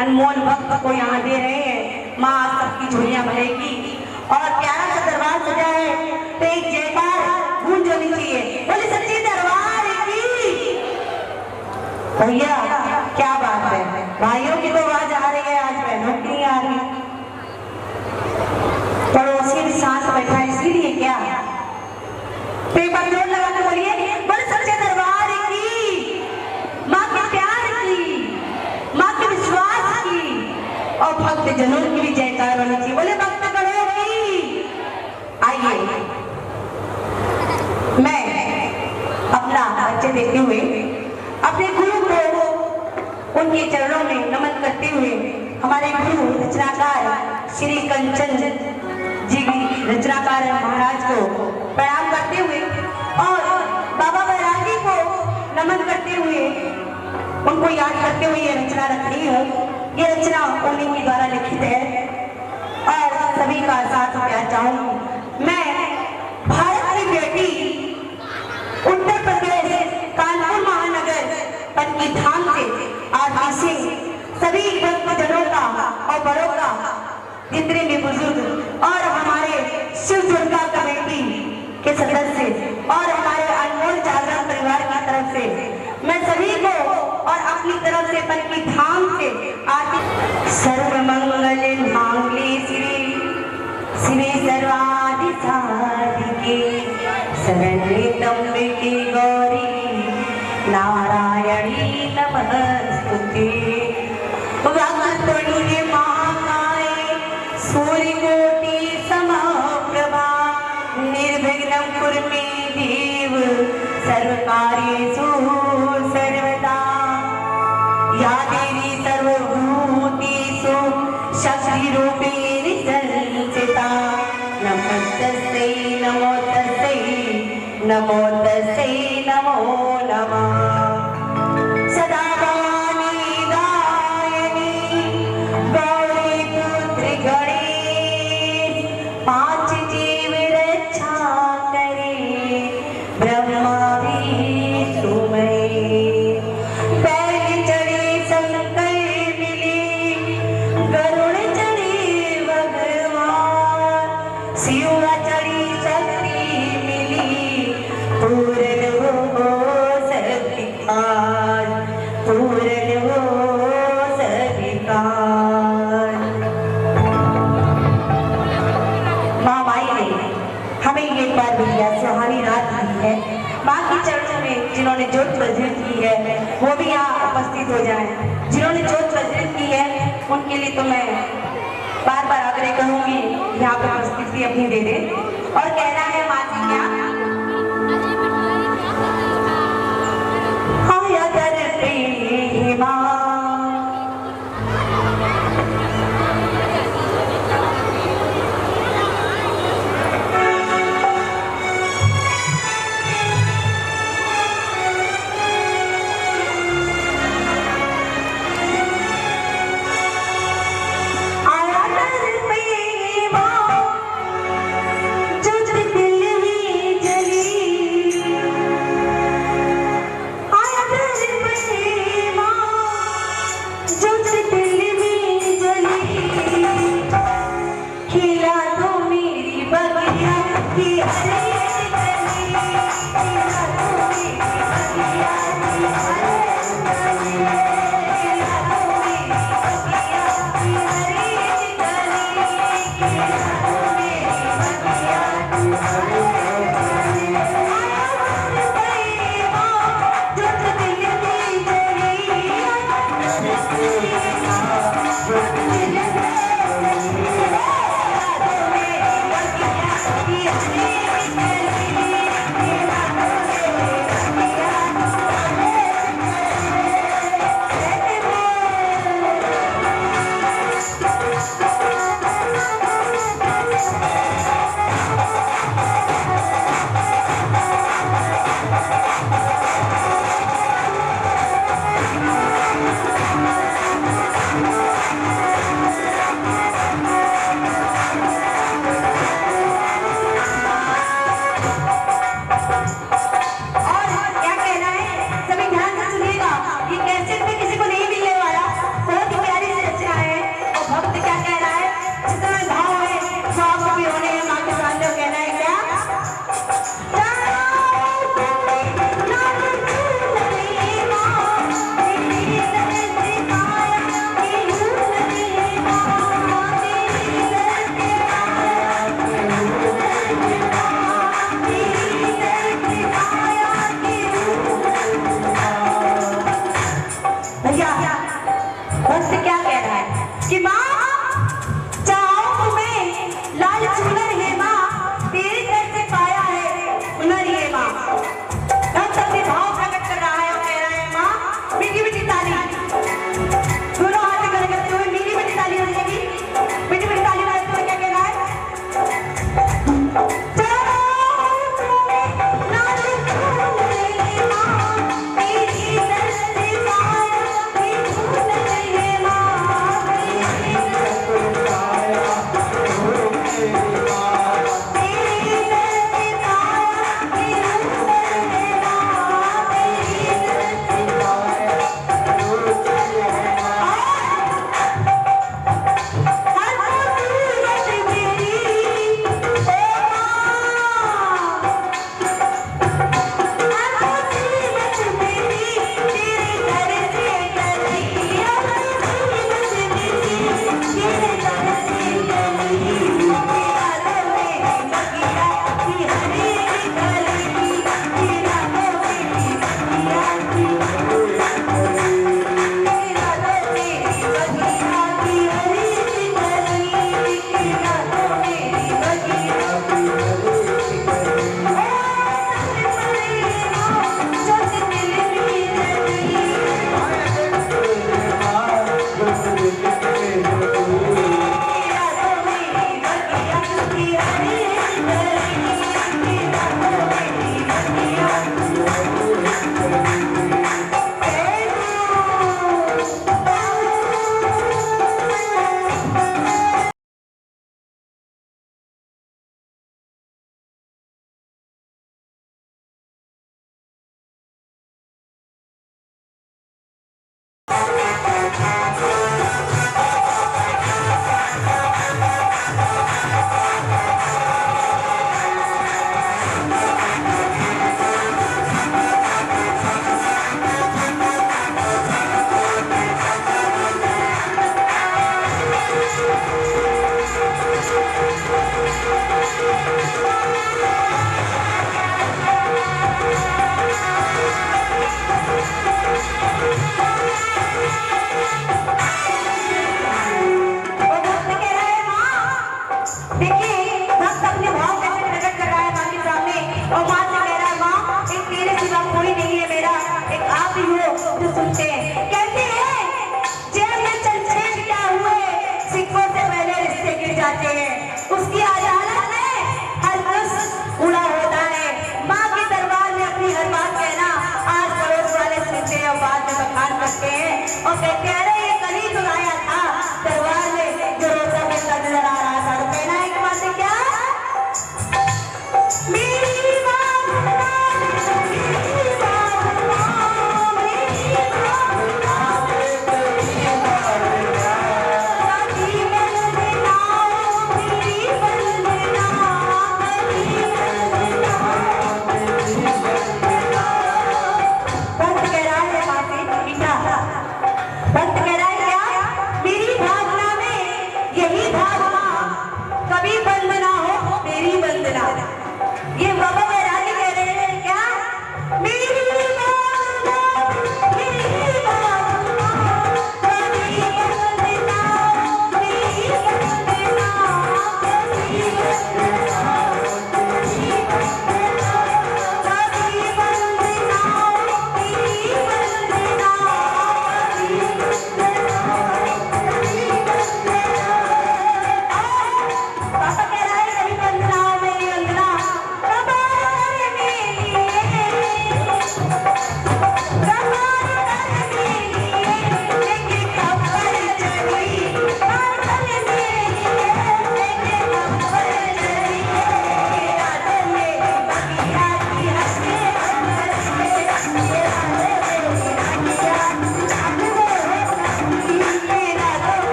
अनमोल वक्त को यहाँ दे रहे हैं। माँ सबकी झोलियां भरेगी और प्यारा सा दरबार सजा है, तो एक जयकार गूंज होनी चाहिए। बोले सच्चे दरबार की। भैया क्या बात है, भाइयों की तो आवाज आ रही है, आज बहनों की नहीं आ रही। पड़ोसी भी साथ बैठा है इसीलिए क्या? पेपर जोर लगा के बोलिए, बोले सच्चे दरबार की, माँ के प्यार की, माँ के विश्वास की और भक्त जनों की भी जयकार होनी चाहिए। बोले भक्त करो की। आइए मैं अपना परिचय देते हुए अपने गुरु को उनके चरणों में नमन करते हुए हमारे गुरु रचनाकार श्री कंचन जी रचनाकार महाराज को प्रणाम करते हुए और बाबा बैरागी को नमन करते हुए उनको याद करते हुए ये रचना रख रही हूँ। ये रचना उन्हीं के द्वारा लिखित है और सभी का साथ प्यार चाहूंगी। मैं भारत की बेटी उत्तर प्रदेश कानपुर महानगर पनकी धाम से आरती सिंह सभी भक्तजनों का और बड़ों का, जितने भी बुजुर्ग और हमारे शिव दुर्गा कमेटी के सदस्य और हमारे अनमोल जागरण परिवार की तरफ से मैं सभी को और अपनी तरफ से पनकी धाम से आरती। सर्वमंगल मांगल्ये शिवे सर्वार्थ साधिके शरण्ये त्र्यंबके गौरी नारायणी नमस्तुते। वक्रतुंडे महाकाय सूर्यकोटि समप्रभा निर्विघ्नं कुरु मे देव सर्वकार्येषु सर्वदा। या देवी सर्वभूतेषु शक्तिरूपेण संस्थिता। नमस्तस्यै नमो तस्यै नमो तस्यै नमो नमः। सदा वाणी गायनी गौरी पुत्र गणेश पांच जीव रक्षा करे ब्रह्मा विष्णु महेश। पैर चढ़े शंकर मिले गरुड़ चढ़े भगवान शिव चढ़ी शक्ति मिली पूर्ण हो सत्कार पूर्ण हो सत्कार। माँ माई ने हमें ये बार दिया सुहानी रात दी है। माँ के चरणों में जिन्होंने जोत प्रज्वलित की है वो भी यहाँ उपस्थित हो जाएं। जिन्होंने जोत प्रज्वलित की है उनके लिए तो मैं बार बार आग्रह करूंगी यहाँ पर उपस्थिति अपनी दे दे और कहना है माँ जी क्या आया करते माँ। जो दिल में भक्त क्या कह रहा है कि माँ चाहो तुम्हें लाल चुनर है माँ, तेरे घर से पाया है हुनर ये माँ। भक्त अपने भाव प्रकट कर रहा है और कह रहा है माँ मीठी मीठी ताली, दोनों हाथ खड़े करते हुए मीठी मीठी ताली हो जाएगी। मीठी मीठी ताली बजाते हुए क्या कह रहा है,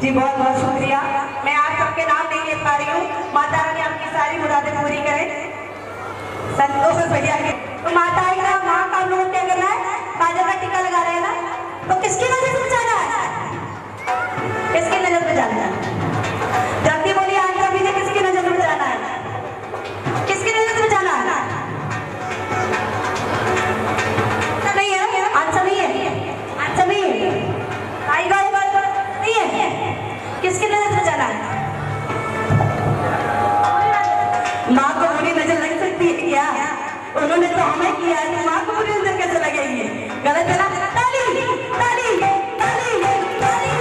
जी बहुत बहुत शुक्रिया। मैं आप सबके नाम नहीं ले पा रही हूँ। माता रानी आपकी सारी मुरादें पूरी करे। संतोष भैया के तो माता आई ना, माँ का हम लोगों को क्या करना है? काजल का टीका लगा रहे हैं ना, तो किसकी नजर से बचाना है? किसकी नजर पे जाना है? जल्दी बोलिए, आंसर दीजिए, किसकी नजर से बचाना है? किसकी नजर से बचाना है? नहीं है, आंसर नहीं है, आंसर नहीं है, आएगा नहीं है। किसकी नजर से बचाना है? माँ को बुरी नजर लग सकती है क्या? उन्होंने तो हमें किया है, माँ को बुरी नजर कैसे लगेगी? गलत है ना? ताली ताली ताली ताली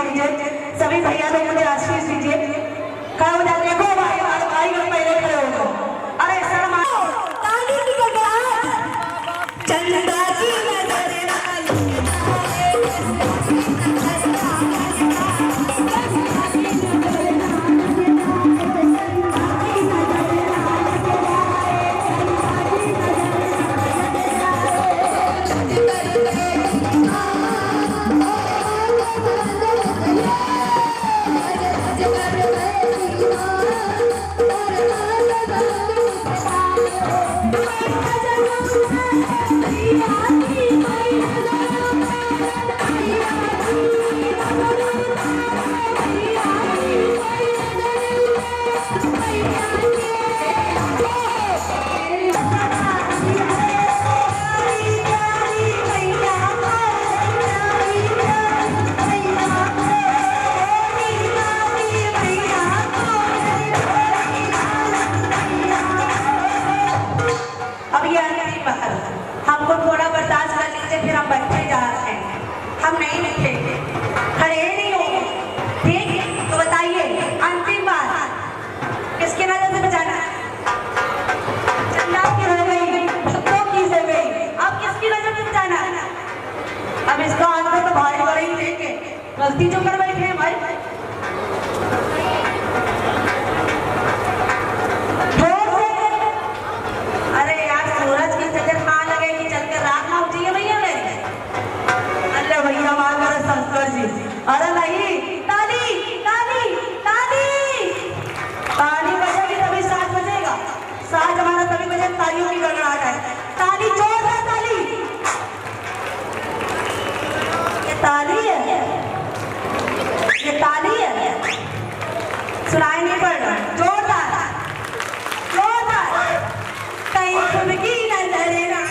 दीजिए मुझे, सभी भैया लोग मुझे आशीष दीजिए। खड़े हो जाते, देखो भाई भाई लोग पहले खड़े हो गए। अरे शर्म आओ, ताली की गड़गड़ाहट, चंदा की नजर हमको थोड़ा बर्दाश्त कर लीजिए, फिर हम बैठे जा रहे हैं, हम नहीं बैठेंगे, खड़े नहीं होंगे। ठीक, तो बताइए अंतिम बात, किसके नजर से बचाना? चंदा की हो गई, भक्तों की हो गई, अब किसकी नजर से बचाना? अब इसका आंसर तो भाई वाले ही देंगे, गलती जो कर बैठे हैं भाई। अरे नहीं, ताली ताली ताली ताली बजेगी तभी साज बजेगा, साज हमारा तभी बजे, तालियों की गड़गड़ाहट है। ताली जोर है, ताली, ये ताली है, ये ताली है, सुनाई नहीं पड़ रहा, जोरदार जोरदार। कहीं खुद की नजर ना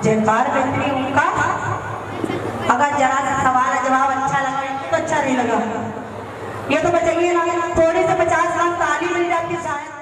जयकार बेहतरीन उनका। अगर जरा सा सवाल जवाब अच्छा लगा तो अच्छा नहीं लगा, ये तो बचाइए ना, थोड़ी से 50 लाख ताली मिल जाती शायद।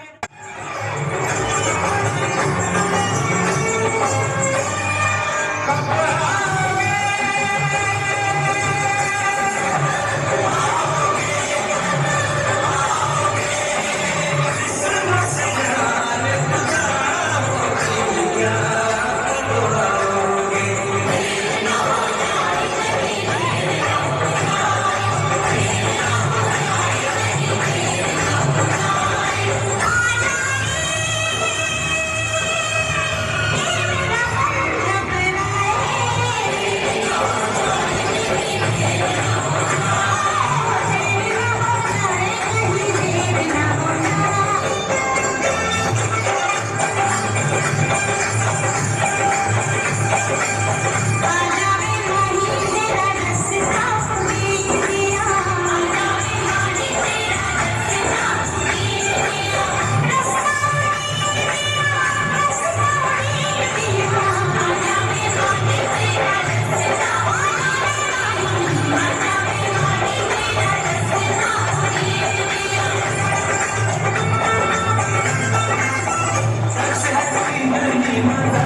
गली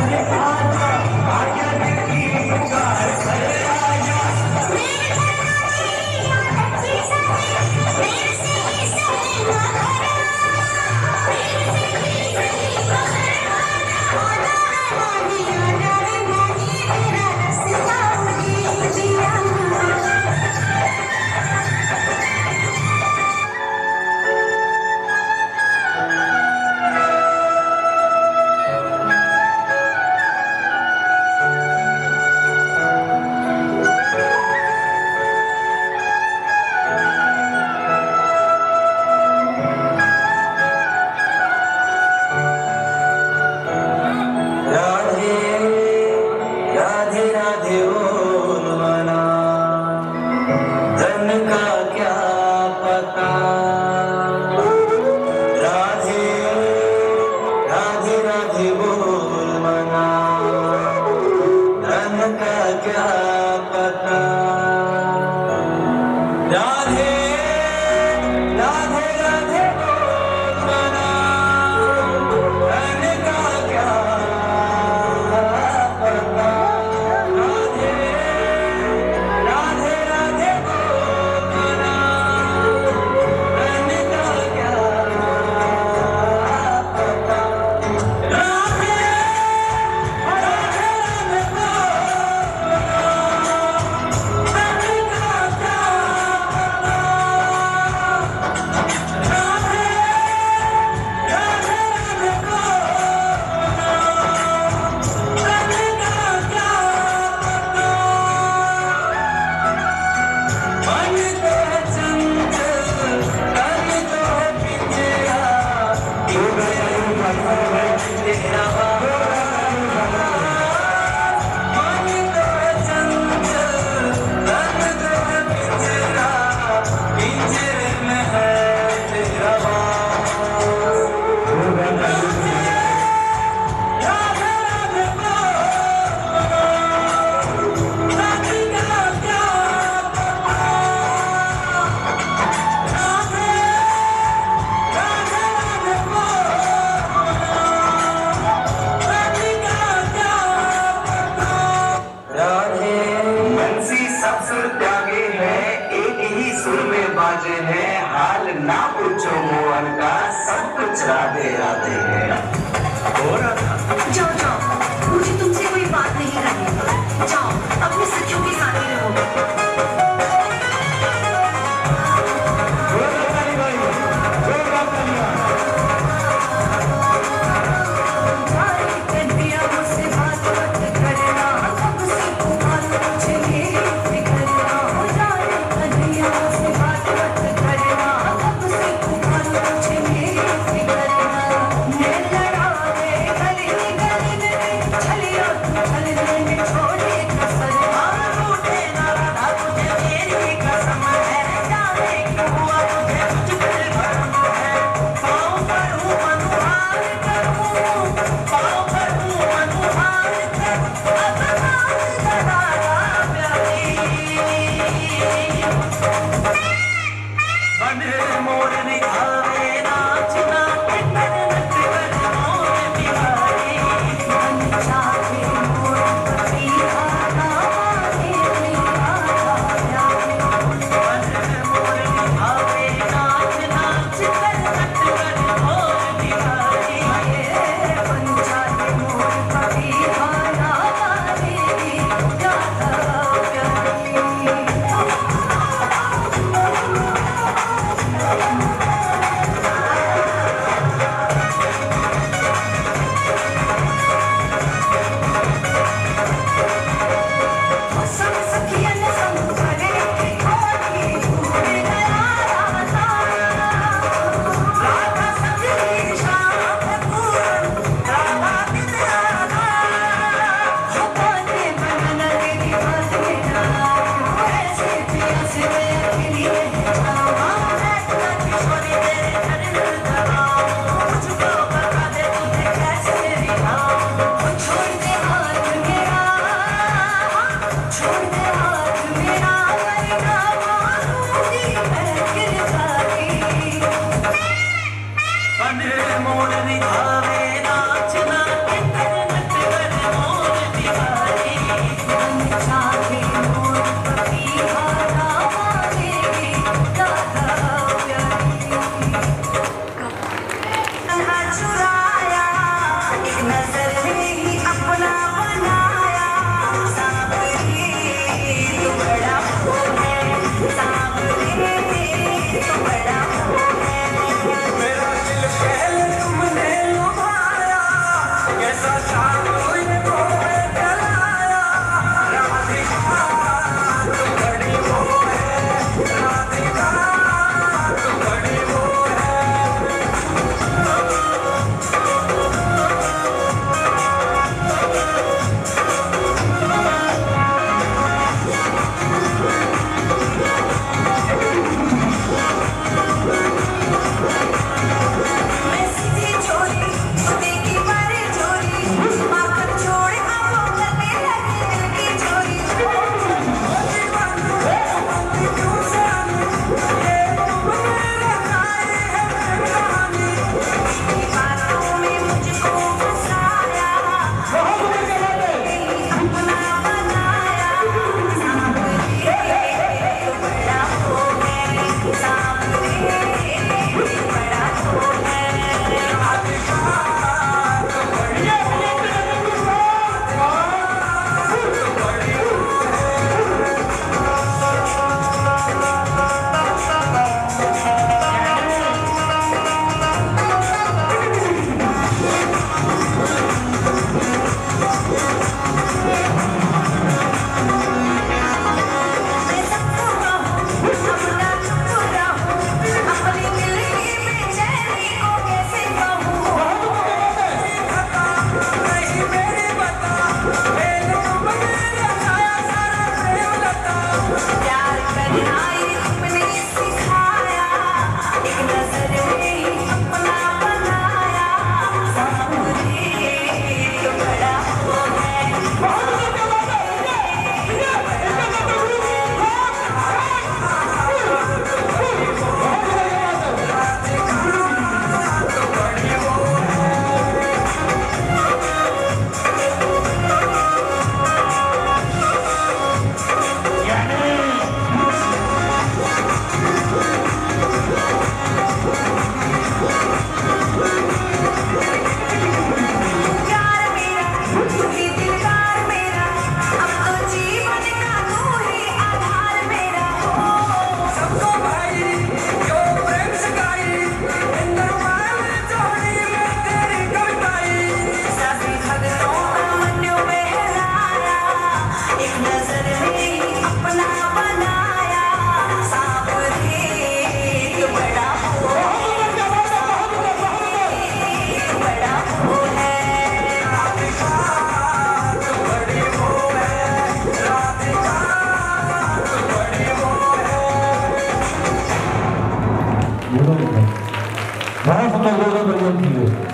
नगरों प्रयोग किए।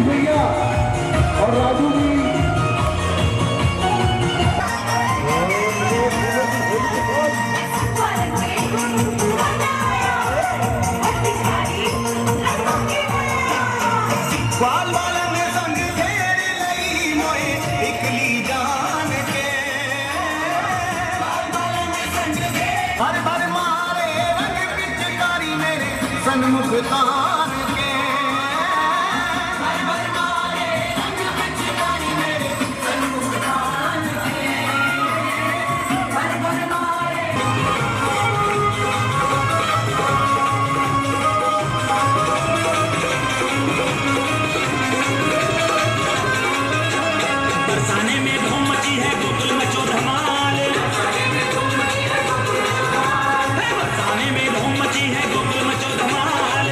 भैया और राजू जी मुख्तार के बरसाने में धूम मची है गोकुल मचो धमाल, बरसाने में धूम मची है गोकुल मचो धमाल।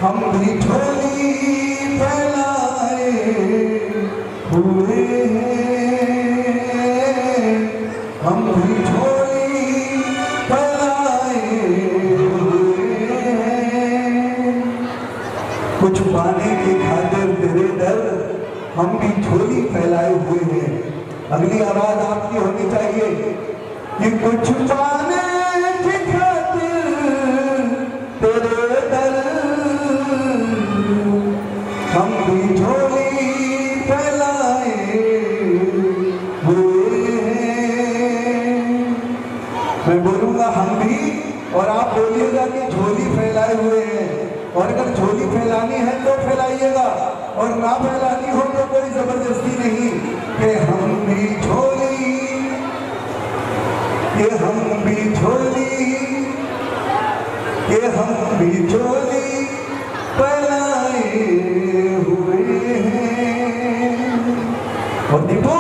हम भी झोली फैलाए हुए हैं, हम भी झोली फैलाए हुए हैं। कुछ पाने की खातिर तेरे दर हम भी झोली फैलाए हुए हैं। अगली आवाज आपकी होनी चाहिए कि कुछ पाने की खातिर तेरे दर हम भी झोली फैलाए हुए हैं। मैं बोलूंगा हम भी और आप बोलिएगा कि झोली फैलाए हुए हैं। और अगर झोली फैलानी है तो फैलाइएगा और ना फैलानी हो तो कोई जबरदस्ती नहीं कि हम भी झोली, कि हम भी झोली, कि हम भी झोली फैलाए हुए हैं। और देखो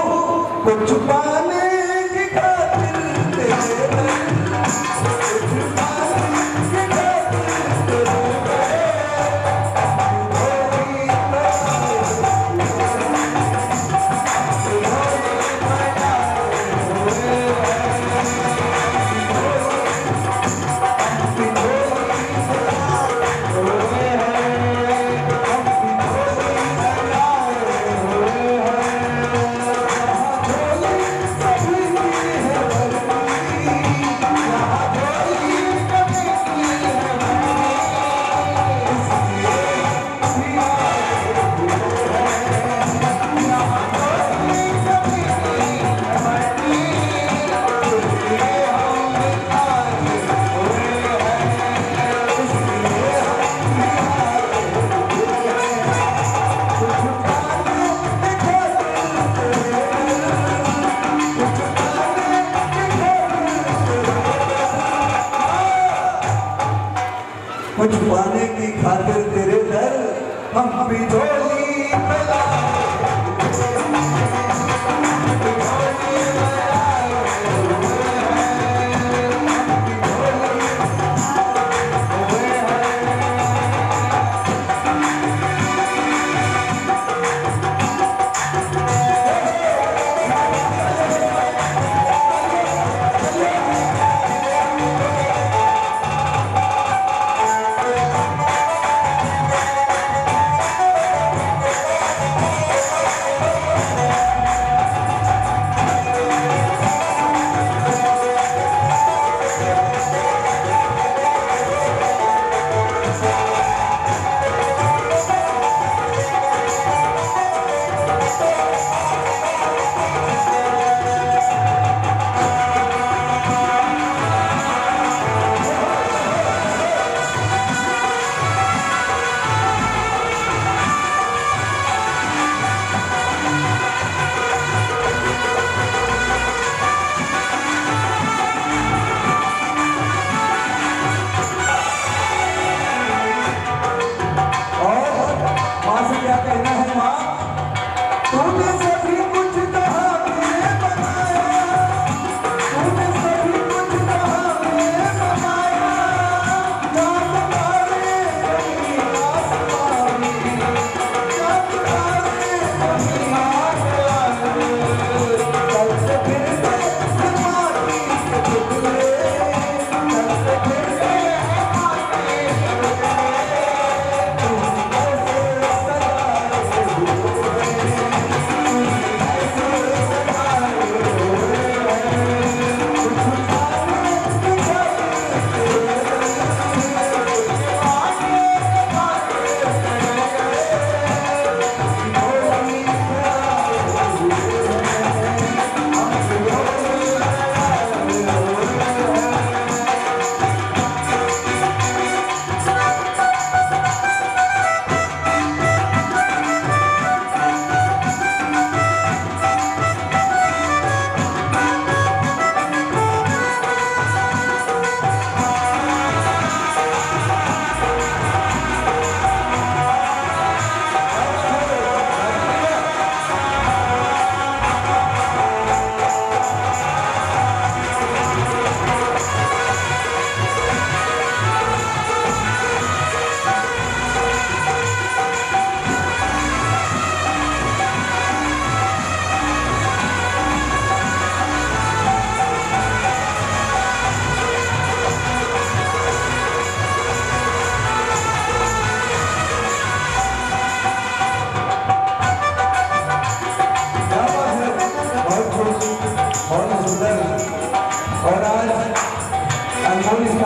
कुछ पाने की खातिर तेरे दर, कुछ पाने की खातिर तेरे दर, झोली फैलाए कुछ पाने की खातिर तेरे दर हम भी झोली फैलाए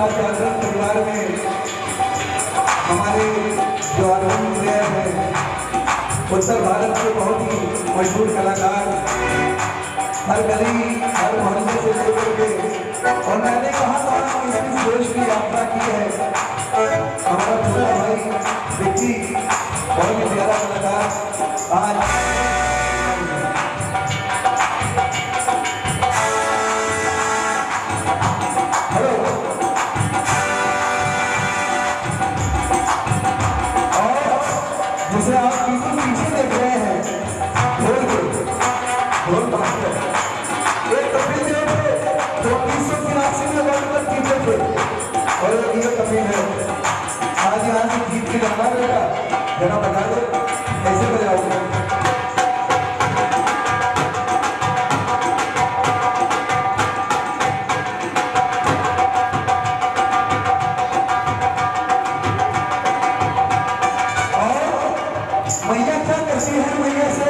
का जागरण परिवार में हमारे जो आर्मी प्लेयर हैं, उत्तर भारत के बहुत ही मशहूर कलाकार, हर गली हर मोहल्ले से लेकर के, और मैंने कहा इतनी देश की यात्रा की है। हमारा छोटा भाई विक्की बहुत ही प्यारा कलाकार आज जिसे आप बिल्कुल पीछे देख रहे हैं, ढोल मास्टर एक कपिल देव थे जो 1983 में वर्ल्ड कप जीते थे, और ये कपिल है आज यहाँ से जीत के जाना बेटा, जरा बता दो कैसे बजाओगे। मैया क्या करती है, मैया से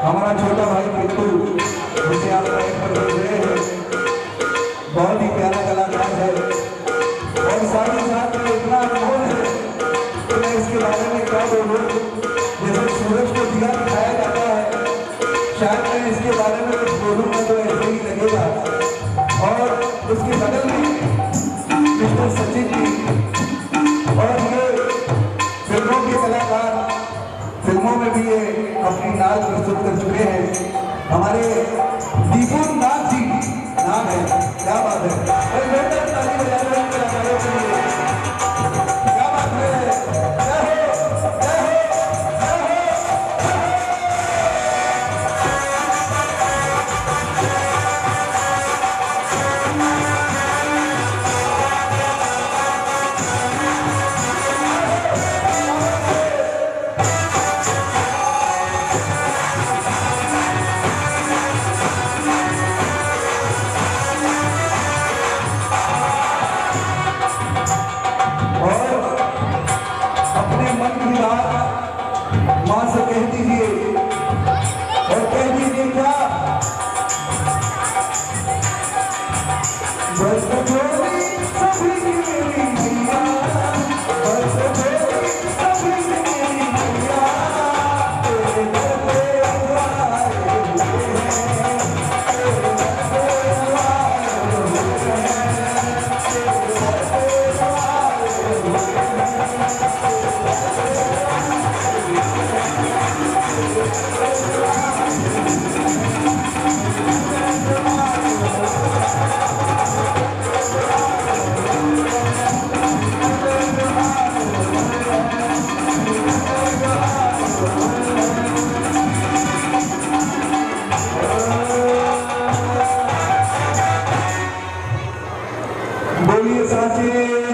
हमारा छोटा भाई पिंटू, जिसे आप पर देख रहे हैं, बहुत ही प्यारा कलाकार है, और साथ ही साथ में इतना अनमोल है कि मैं इसके बारे में क्या बोलूं। जैसे सूरज को दिया दिखाया जाता है, शायद मैं इसके बारे में कुछ बोलूंगा तो ऐसे ही लगेगा। और उसके बगल में मिस्टर सचिन जी, और ये फिल्मों के कलाकार, फिल्मों में भी ये अपनी नाच प्रस्तुत कर चुके हैं। हमारे दीपू नाथ जी नाम है, क्या बात है, और बेहतर ताली बजा रहे हैं कलाकारों के लिए, क्या बात है, जय हो, जय हो, जय हो। मां से कह दीजिए, और कह दीजिए क्या, बस जोड़ी सभी की मेरी मैया, बस जोड़ी सभी की मेरी मैया, तेरे दर पे आए हुए हैं, तेरे दर पे आए हुए हैं, तेरे दर पे आए बोलिए साचे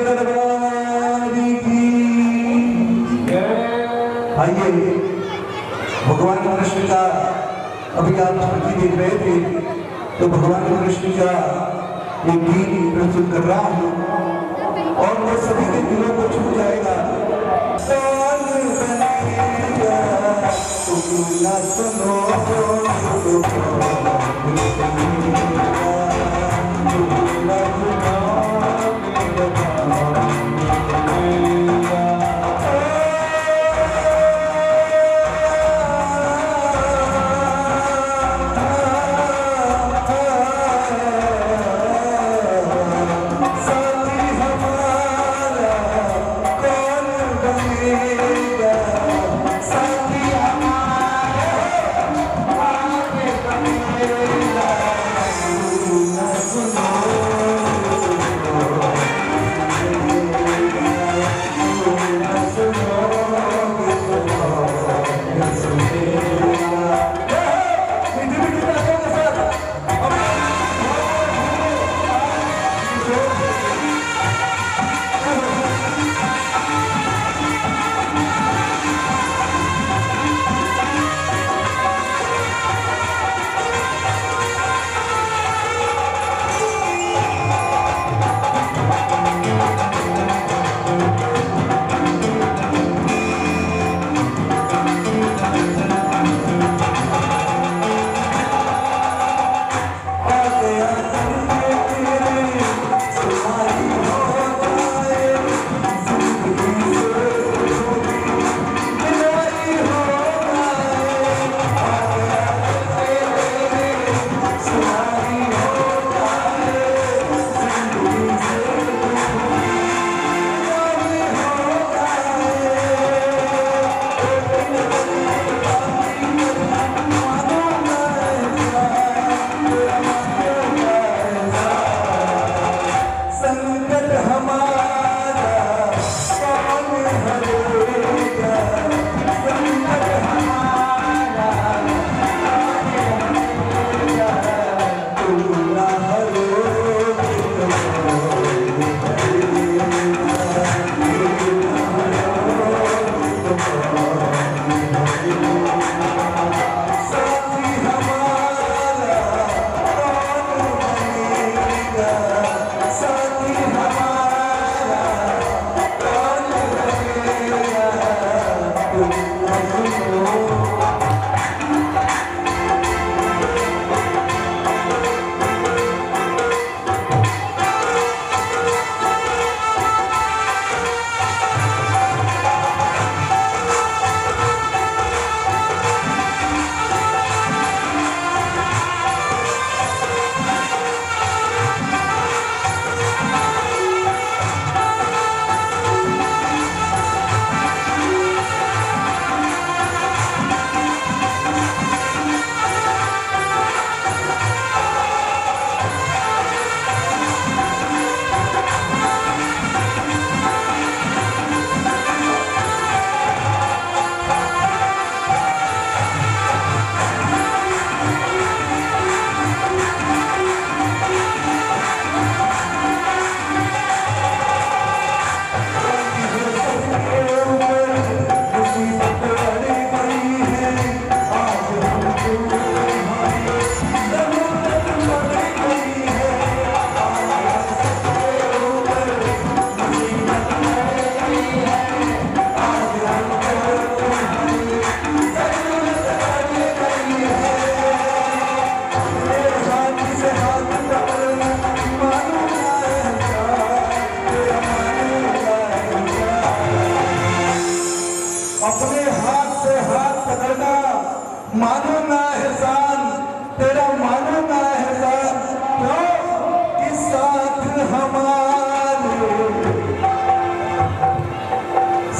दरबार की। आइए भगवान कृष्ण का अभी आप स्मृति देख रहे थे, तो भगवान कृष्ण का एक गीत प्रस्तुत कर रहा हूँ और वो सभी के दिलों को छू जाएगा। कौन बनेगा तुम ना सुनो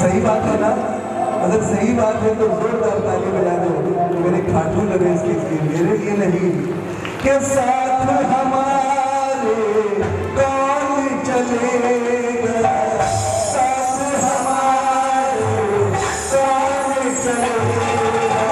सही बात है ना? अगर सही बात है तो जोरदार ताली बजा दो मेरे खाटू लगे इसके लिए, मेरे लिए नहीं। के साथ हमारे कौन चलेगा, साथ हमारे कौन चलेगा,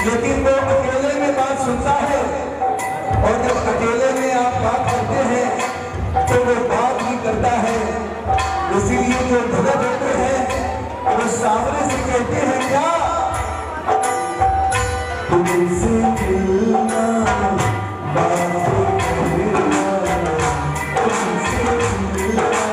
लेकिन वो अकेले में बात सुनता है, और जब अकेले में आप बात करते हैं तो वो बात ही करता है। इसीलिए जो भगत होते हैं वो सामने से कहते हैं क्या, तुमसे मिलना बात करना, तुमसे मिलना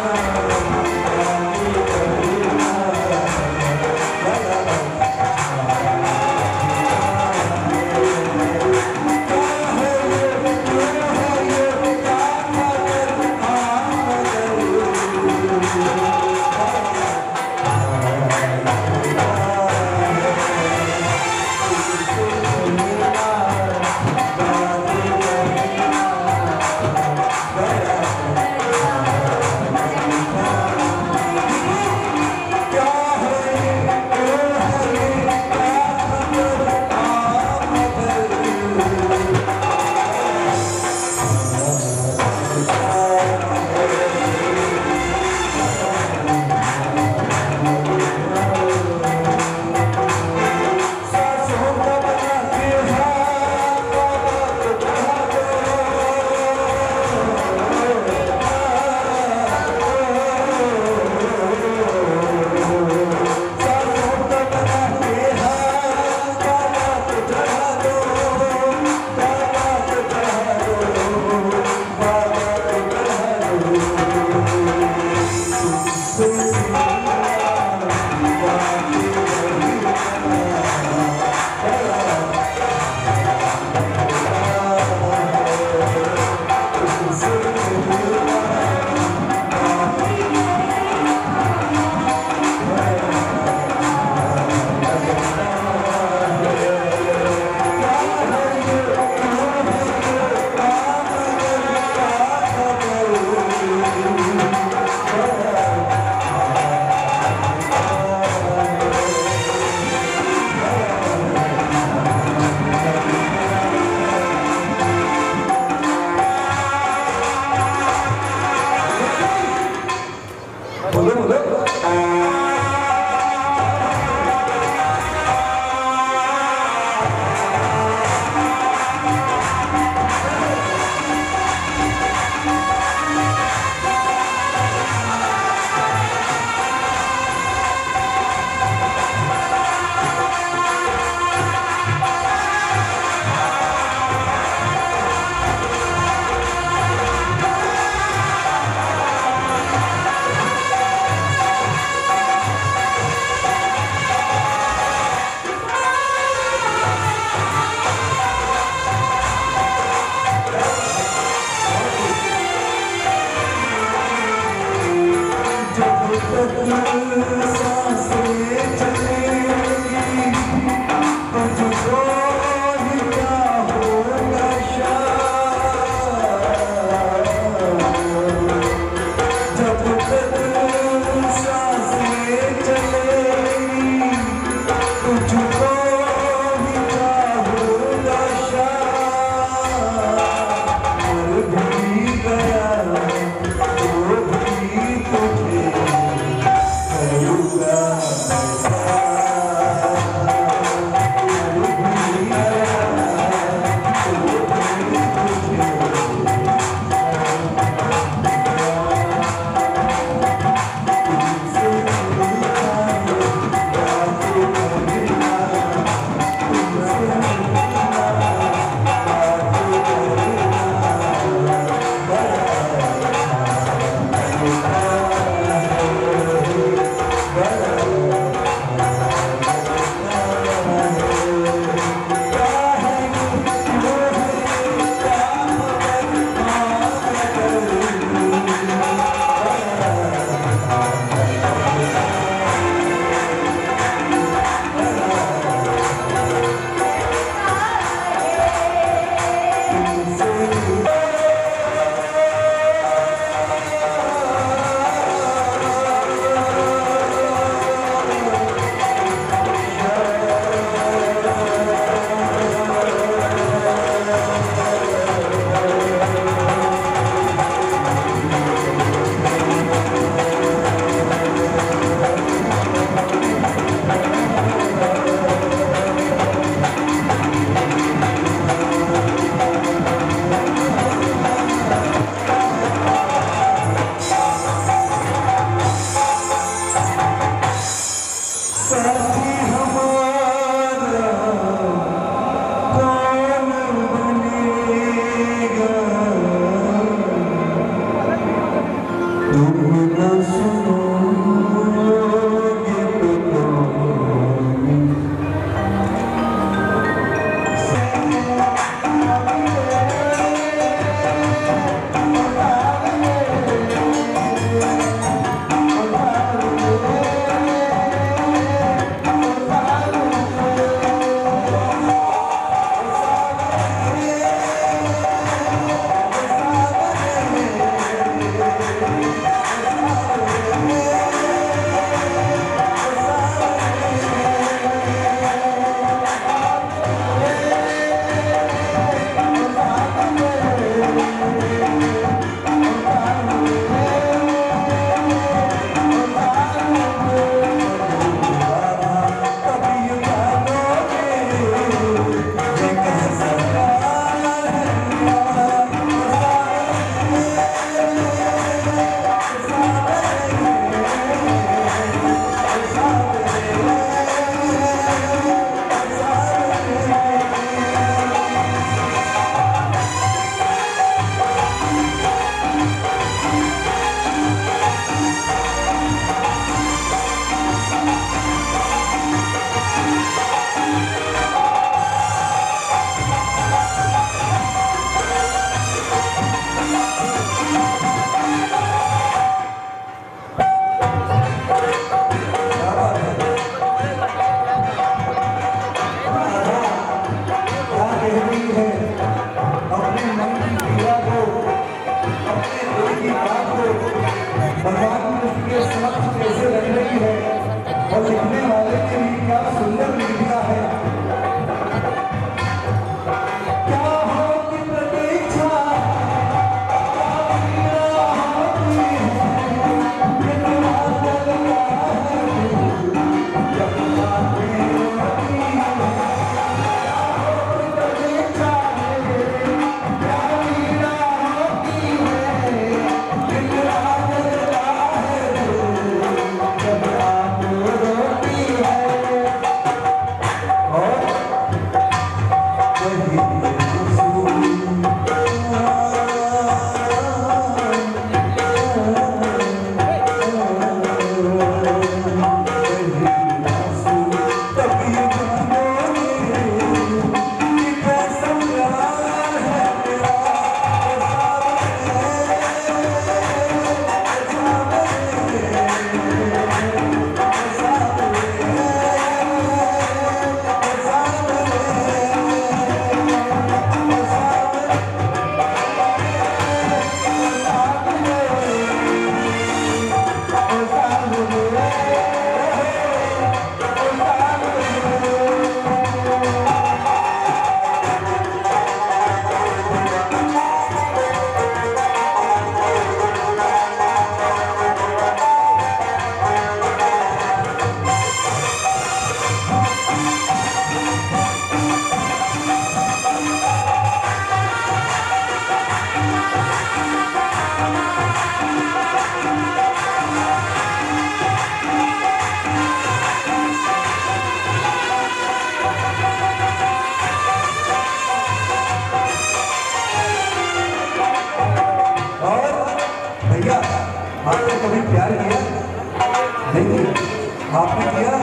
किया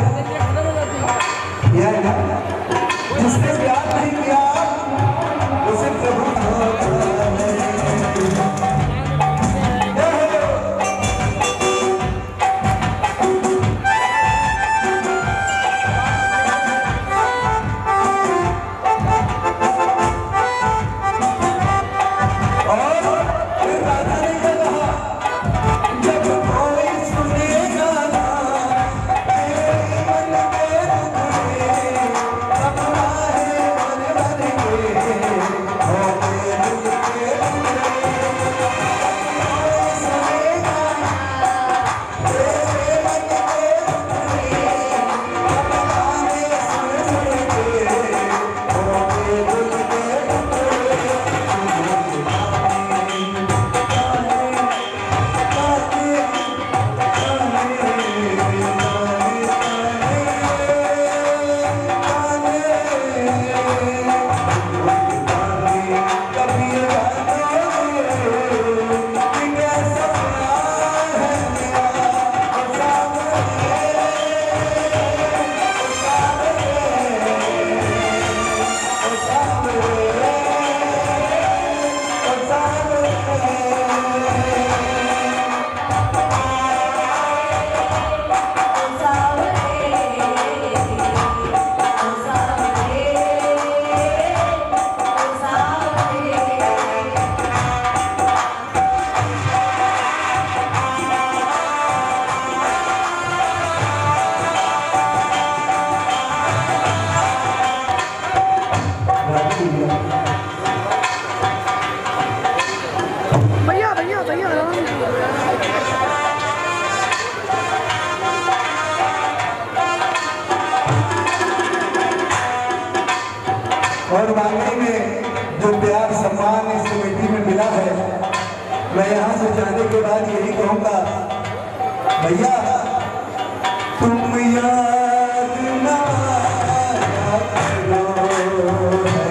है ना? जिसने प्यार नहीं किया उसे प्रभु होता है। और वाकई में जो प्यार सम्मान इस कमेटी में मिला है, मैं यहाँ से जाने के बाद यही कहूँगा, भैया तुम याद ना आया करो है,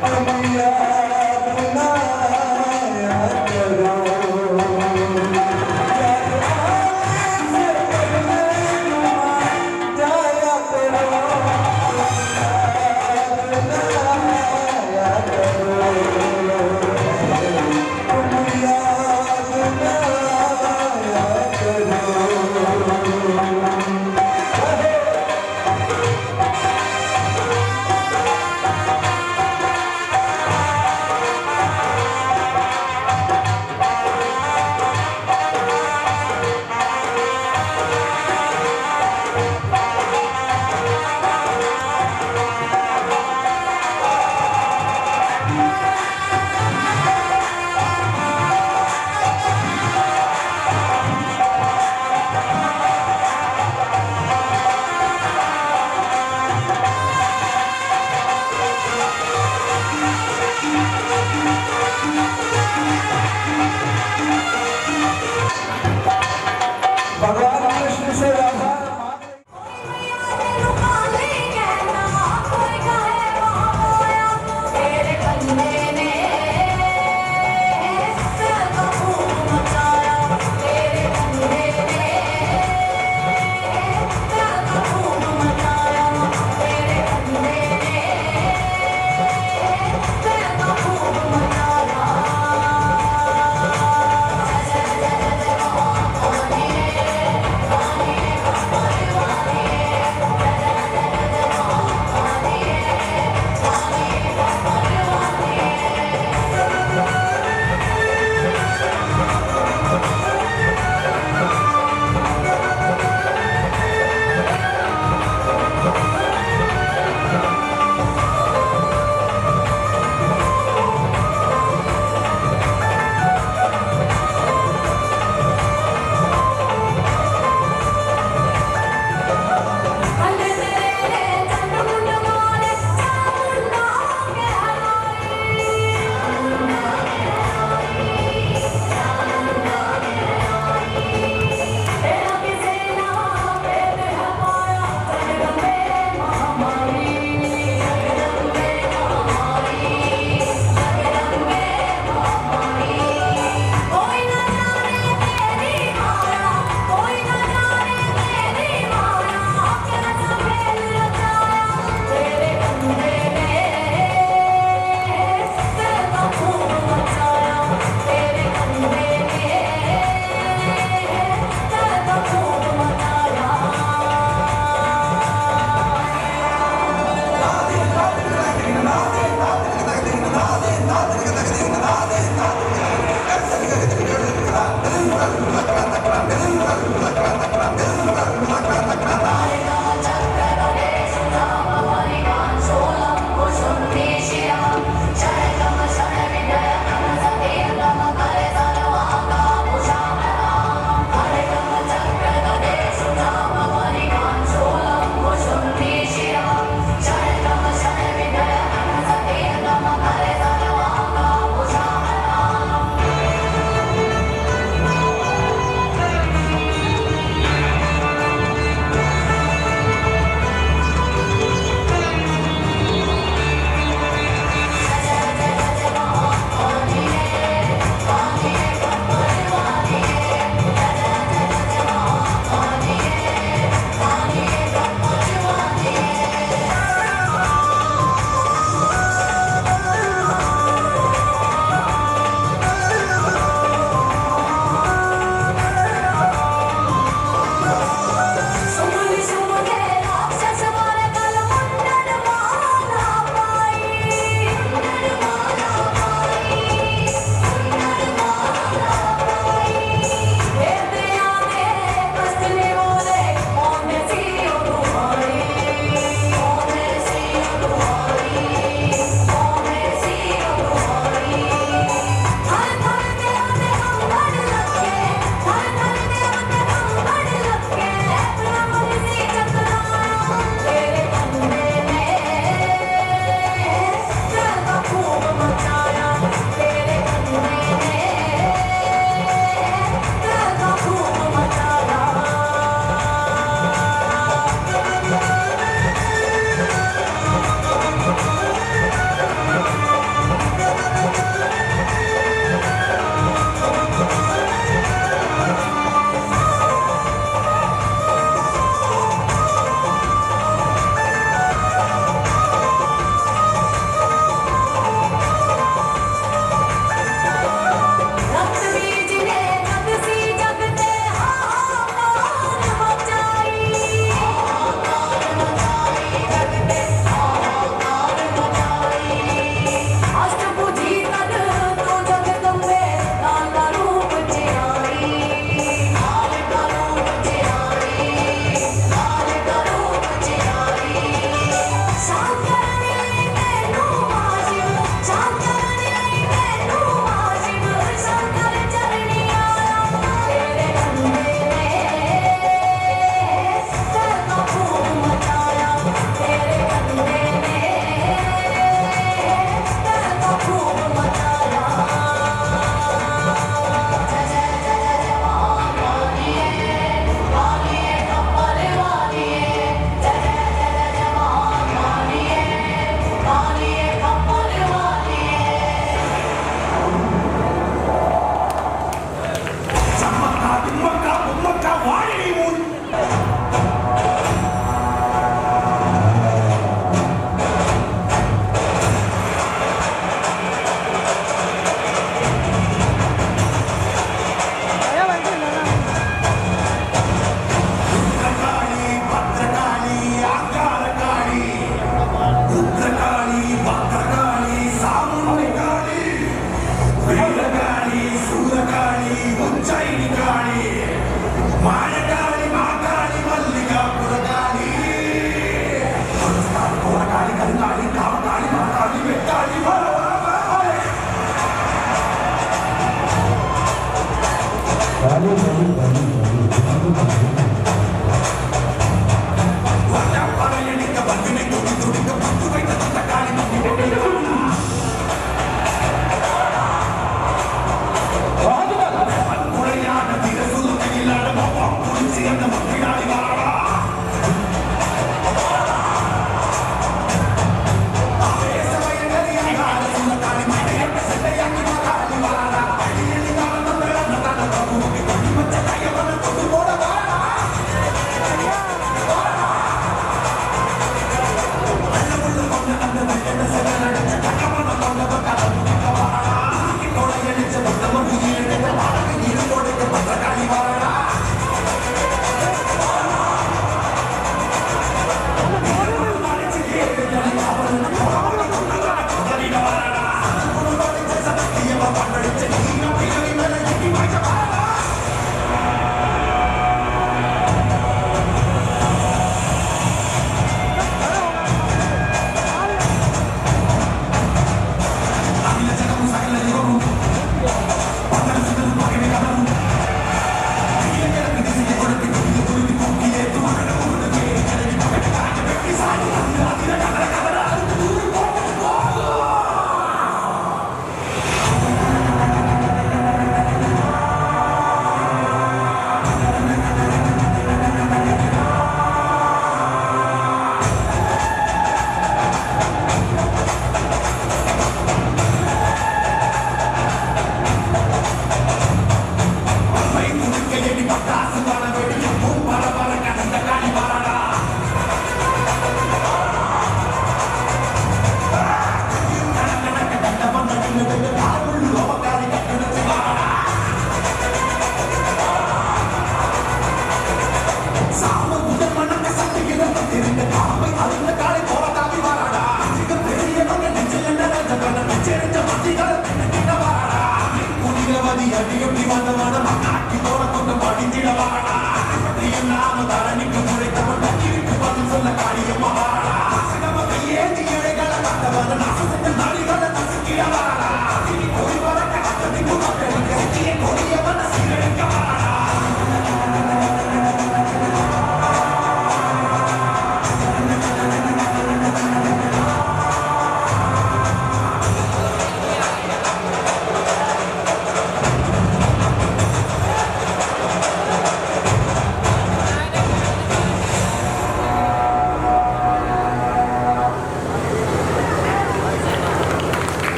तुम याद ना आया करो, जाया करो,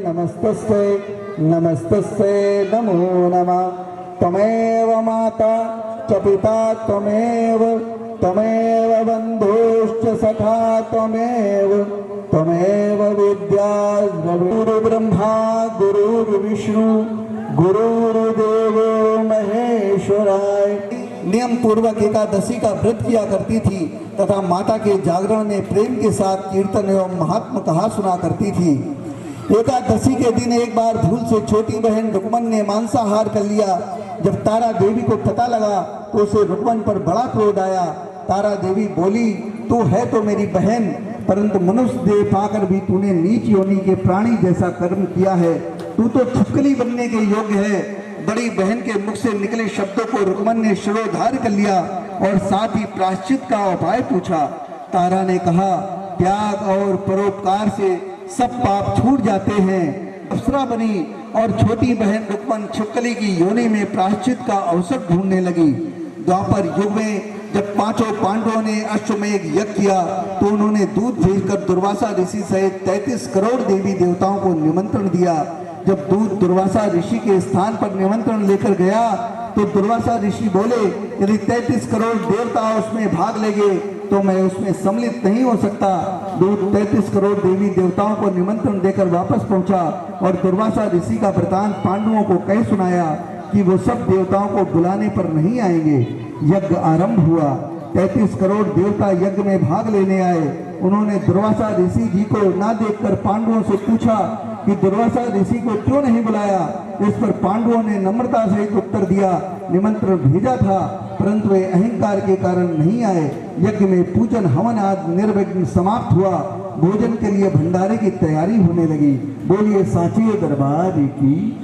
नमस्तस्ते नमस्तस्ते नमो नमः। त्वमेव माता च पिता त्वमेव बन्धुश्च सखा त्वमेव विद्या गुरुर्ब्रह्मा गुरुर्विष्णु गुरुर्देवो महेश्वराय। नियम पूर्वक एकादशी का व्रत किया करती थी तथा माता के जागरण में प्रेम के साथ कीर्तन एवं महात्म कहा सुना करती थी। एकादशी के दिन एक बार भूल से छोटी बहन रुक्मन ने मांसाहार कर लिया। जब तारा देवी को पता लगा तो उसे रुक्मन पर बड़ा क्रोध आया। तारा देवी बोली, तू है तो मेरी बहन, परंतु मनुष्य देह पाकर भी तूने नीच योनि के प्राणी जैसा कर्म किया है। तू तो छिपकली बनने के योग्य है। बड़ी बहन के मुख से निकले शब्दों को रुक्मन ने शिरोधार्य कर लिया और साथ ही प्रायश्चित का उपाय पूछा। तारा ने कहा, त्याग और परोपकार से सब पाप छूट जाते हैं। अप्सरा बनी और छोटी बहन रुक्मन छिपकली की योनि में प्रायश्चित का अवसर ढूंढने लगी। द्वापर युग में जब पांचों पांडवों ने अश्वमेध यज्ञ किया तो उन्होंने दूध भेजकर दुर्वासा ऋषि सहित 33 करोड़ देवी देवताओं को निमंत्रण दिया। जब दूध दुर्वासा ऋषि के स्थान पर निमंत्रण लेकर गया तो दुर्वासा ऋषि बोले, यदि 33 करोड़ देवता उसमें भाग लेंगे तो मैं उसमें सम्मिलित नहीं हो सकता। दूध 33 करोड़ देवी देवताओं को निमंत्रण देकर वापस पहुंचा और दुर्वासा ऋषि का वृतांत पांडवों को कह सुनाया कि वो सब देवताओं को बुलाने पर नहीं आएंगे। यज्ञ आरंभ हुआ। 33 करोड़ देवता यज्ञ में भाग लेने आए। उन्होंने दुर्वासा ऋषि जी को ना देखकर पांडवों से पूछा कि दुर्वासा ऋषि को क्यों नहीं बुलाया। इस पर पांडवों ने नम्रता सहित उत्तर दिया, निमंत्रण भेजा था परंतु वे अहंकार के कारण नहीं आए। यज्ञ में पूजन हवन आदि निर्विघ्न समाप्त हुआ। भोजन के लिए भंडारे की तैयारी होने लगी। बोलिए सांची दरबार की।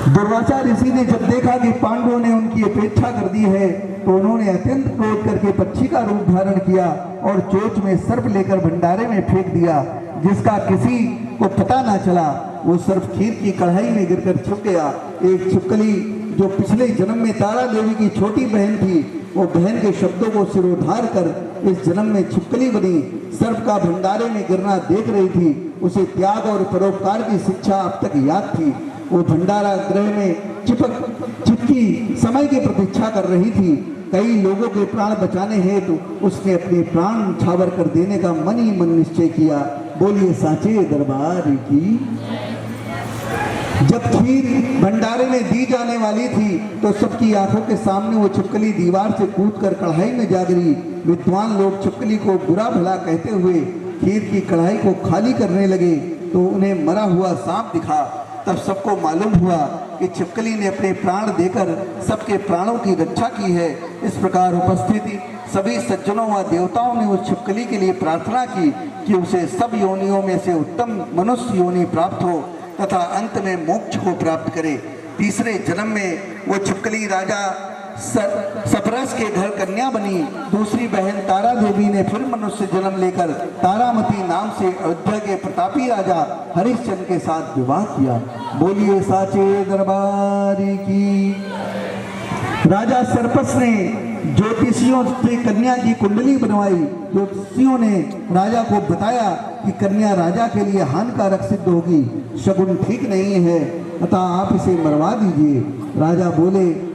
दुर्वासा ऋषि ने जब देखा कि पांडवों ने उनकी अपेक्षा कर दी है तो उन्होंने अत्यंत क्रोध करके पक्षी का रूप धारण किया और चोंच में सर्प लेकर भंडारे में फेंक दिया, जिसका किसी को पता ना चला। वो सर्प खीर की कढ़ाई में गिरकर छुप गया। एक छिपकली जो पिछले जन्म में तारा देवी की छोटी बहन थी, वो बहन के शब्दों को सिरोधार कर इस जन्म में छिपकली बनी। सर्प का भंडारे में गिरना देख रही थी। उसे त्याग और परोपकार की शिक्षा अब तक याद थी। वो भंडारा गृह में चिपकी समय की प्रतीक्षा कर रही थी। कई लोगों के प्राण बचाने हेतु उसने अपने प्राण न्यौछावर कर देने का मन ही मन निश्चय किया। बोलिए सांचे दरबार की। जब खीर भंडारे में दी जाने वाली थी तो सबकी आंखों के सामने वो छिपकली दीवार से कूदकर कढ़ाई में जा गिरी। विद्वान लोग छिपकली को बुरा भला कहते हुए खीर की कढ़ाई को खाली करने लगे तो उन्हें मरा हुआ सांप दिखा। तब सबको मालूम हुआ कि छिपकली ने अपने प्राण देकर सबके प्राणों की रक्षा की है। इस प्रकार उपस्थिति सभी सज्जनों व देवताओं ने उस छिपकली के लिए प्रार्थना की कि उसे सब योनियों में से उत्तम मनुष्य योनि प्राप्त हो तथा अंत में मोक्ष को प्राप्त करे। तीसरे जन्म में वो छिपकली राजा सपरस के घर कन्या बनी। दूसरी बहन तारा देवी ने फिर मनुष्य जन्म लेकर तारामती नाम से अयोध्या के प्रतापी राजा हरिश्चंद्र के साथ विवाह किया। बोलिए साचे दरबार की। राजा सरपस ने ज्योतिषियों से कन्या की कुंडली बनवाई। ज्योतिषियों ने राजा को बताया कि कन्या राजा के लिए हानिकारक सिद्ध होगी, शगुन ठीक नहीं है, अतः आप इसे मरवा दीजिए। राजा बोले,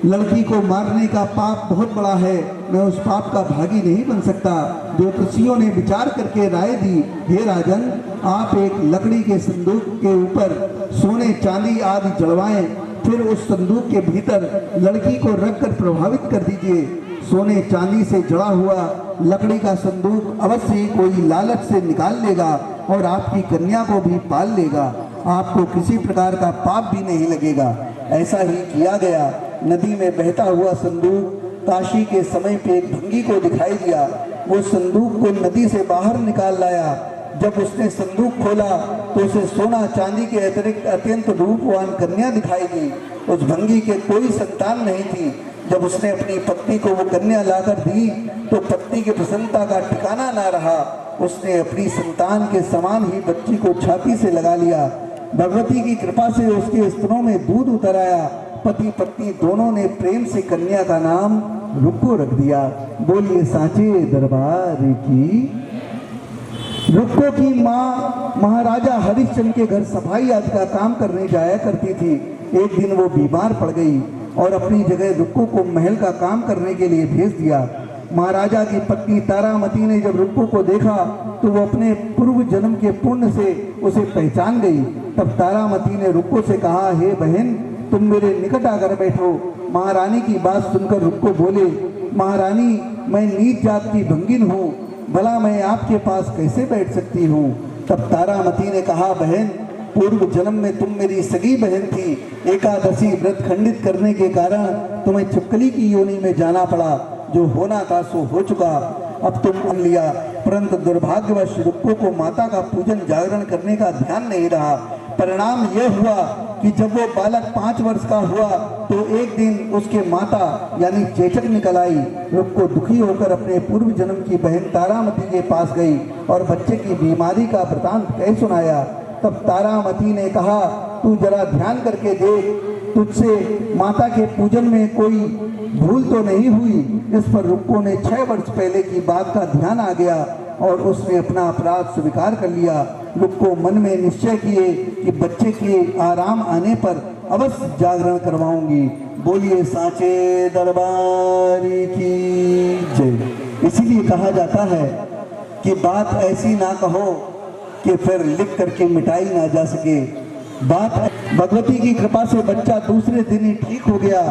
लड़की को मारने का पाप बहुत बड़ा है, मैं उस पाप का भागी नहीं बन सकता। ज्योतिषियों ने विचार करके राय दी, हे राजन, आप एक लकड़ी के संदूक के ऊपर सोने चांदी आदि जड़वाएं, फिर फिर उस संदूक के भीतर लड़की को रखकर प्रभावित कर दीजिए। सोने चांदी से जड़ा हुआ लकड़ी का संदूक अवश्य ही कोई लालच से निकाल लेगा और आपकी कन्या को भी पाल लेगा। आपको किसी प्रकार का पाप भी नहीं लगेगा। ऐसा ही किया गया। नदी में बहता हुआ संदूक काशी के समय पे एक भंगी को दिखाई दिया। वो संदूक को नदी से बाहर निकाल लाया। जब उसने संदूक खोला तो उसे सोना चांदी के अतिरिक्त अत्यंत रूपवान कन्या दिखाई दी। उस भंगी के कोई संतान नहीं थी। जब उसने अपनी पत्नी को वो कन्या लाकर दी तो पत्नी की प्रसन्नता का ठिकाना ना रहा। उसने अपनी संतान के समान ही बच्ची को छाती से लगा लिया। भगवती की कृपा से उसके स्तनों में दूध उतर आया। पति पत्नी दोनों ने प्रेम से कन्या का नाम रुक्को रख दिया। बोलिए सांचे दरबार की। रुक्को की माँ महाराजा हरिश्चंद्र के घर सफाई आदि का काम करने जाया करती थी। एक दिन वो बीमार पड़ गई और अपनी जगह रुक्को को महल का काम करने के लिए भेज दिया। महाराजा की पत्नी तारामती ने जब रुक्को को देखा तो वो अपने पूर्व जन्म के पुण्य से उसे पहचान गई। तब तारामती ने रुक्को से कहा, हे बहन, तुम मेरे निकट आकर बैठो। महारानी की बात सुनकर रुक्को बोले, महारानी, मैं नीच जात की भंगिन हूँ, भला मैं आपके पास कैसे बैठ सकती हूँ। तब तारामती ने कहा, बहन, पूर्व जन्म में तुम मेरी सगी बहन थी। एकादशी व्रत खंडित करने के कारण तुम्हें छिपकली की योनि में जाना पड़ा। जो होना था सो हो चुका, अब तुम मान लिया। परंतु दुर्भाग्यवश रुक्को को माता का पूजन जागरण करने का ध्यान नहीं रहा। परिणाम यह हुआ कि जब वो बालक 5 वर्ष का हुआ तो एक दिन उसके माता यानी चेचक निकल आई। रुक्को दुखी होकर अपने पूर्व जन्म की बहन तारामती के पास गई और बच्चे की बीमारी का वृतांत कह सुनाया। तब तारामती ने कहा, तू जरा ध्यान करके देख, तुझसे माता के पूजन में कोई भूल तो नहीं हुई। इस पर रुक्को ने 6 वर्ष पहले की बात का ध्यान आ गया और उसने अपना अपराध स्वीकार कर लिया। रुक्को मन में निश्चय किए कि बच्चे के आराम आने पर अवश्य जागरण करवाऊंगी। बोलिए सांचे दरबार की जय। इसीलिए कहा जाता है कि बात ऐसी ना कहो कि फिर लिख करके मिटाई ना जा सके। बात भगवती की कृपा से बच्चा दूसरे दिन ही ठीक हो गया।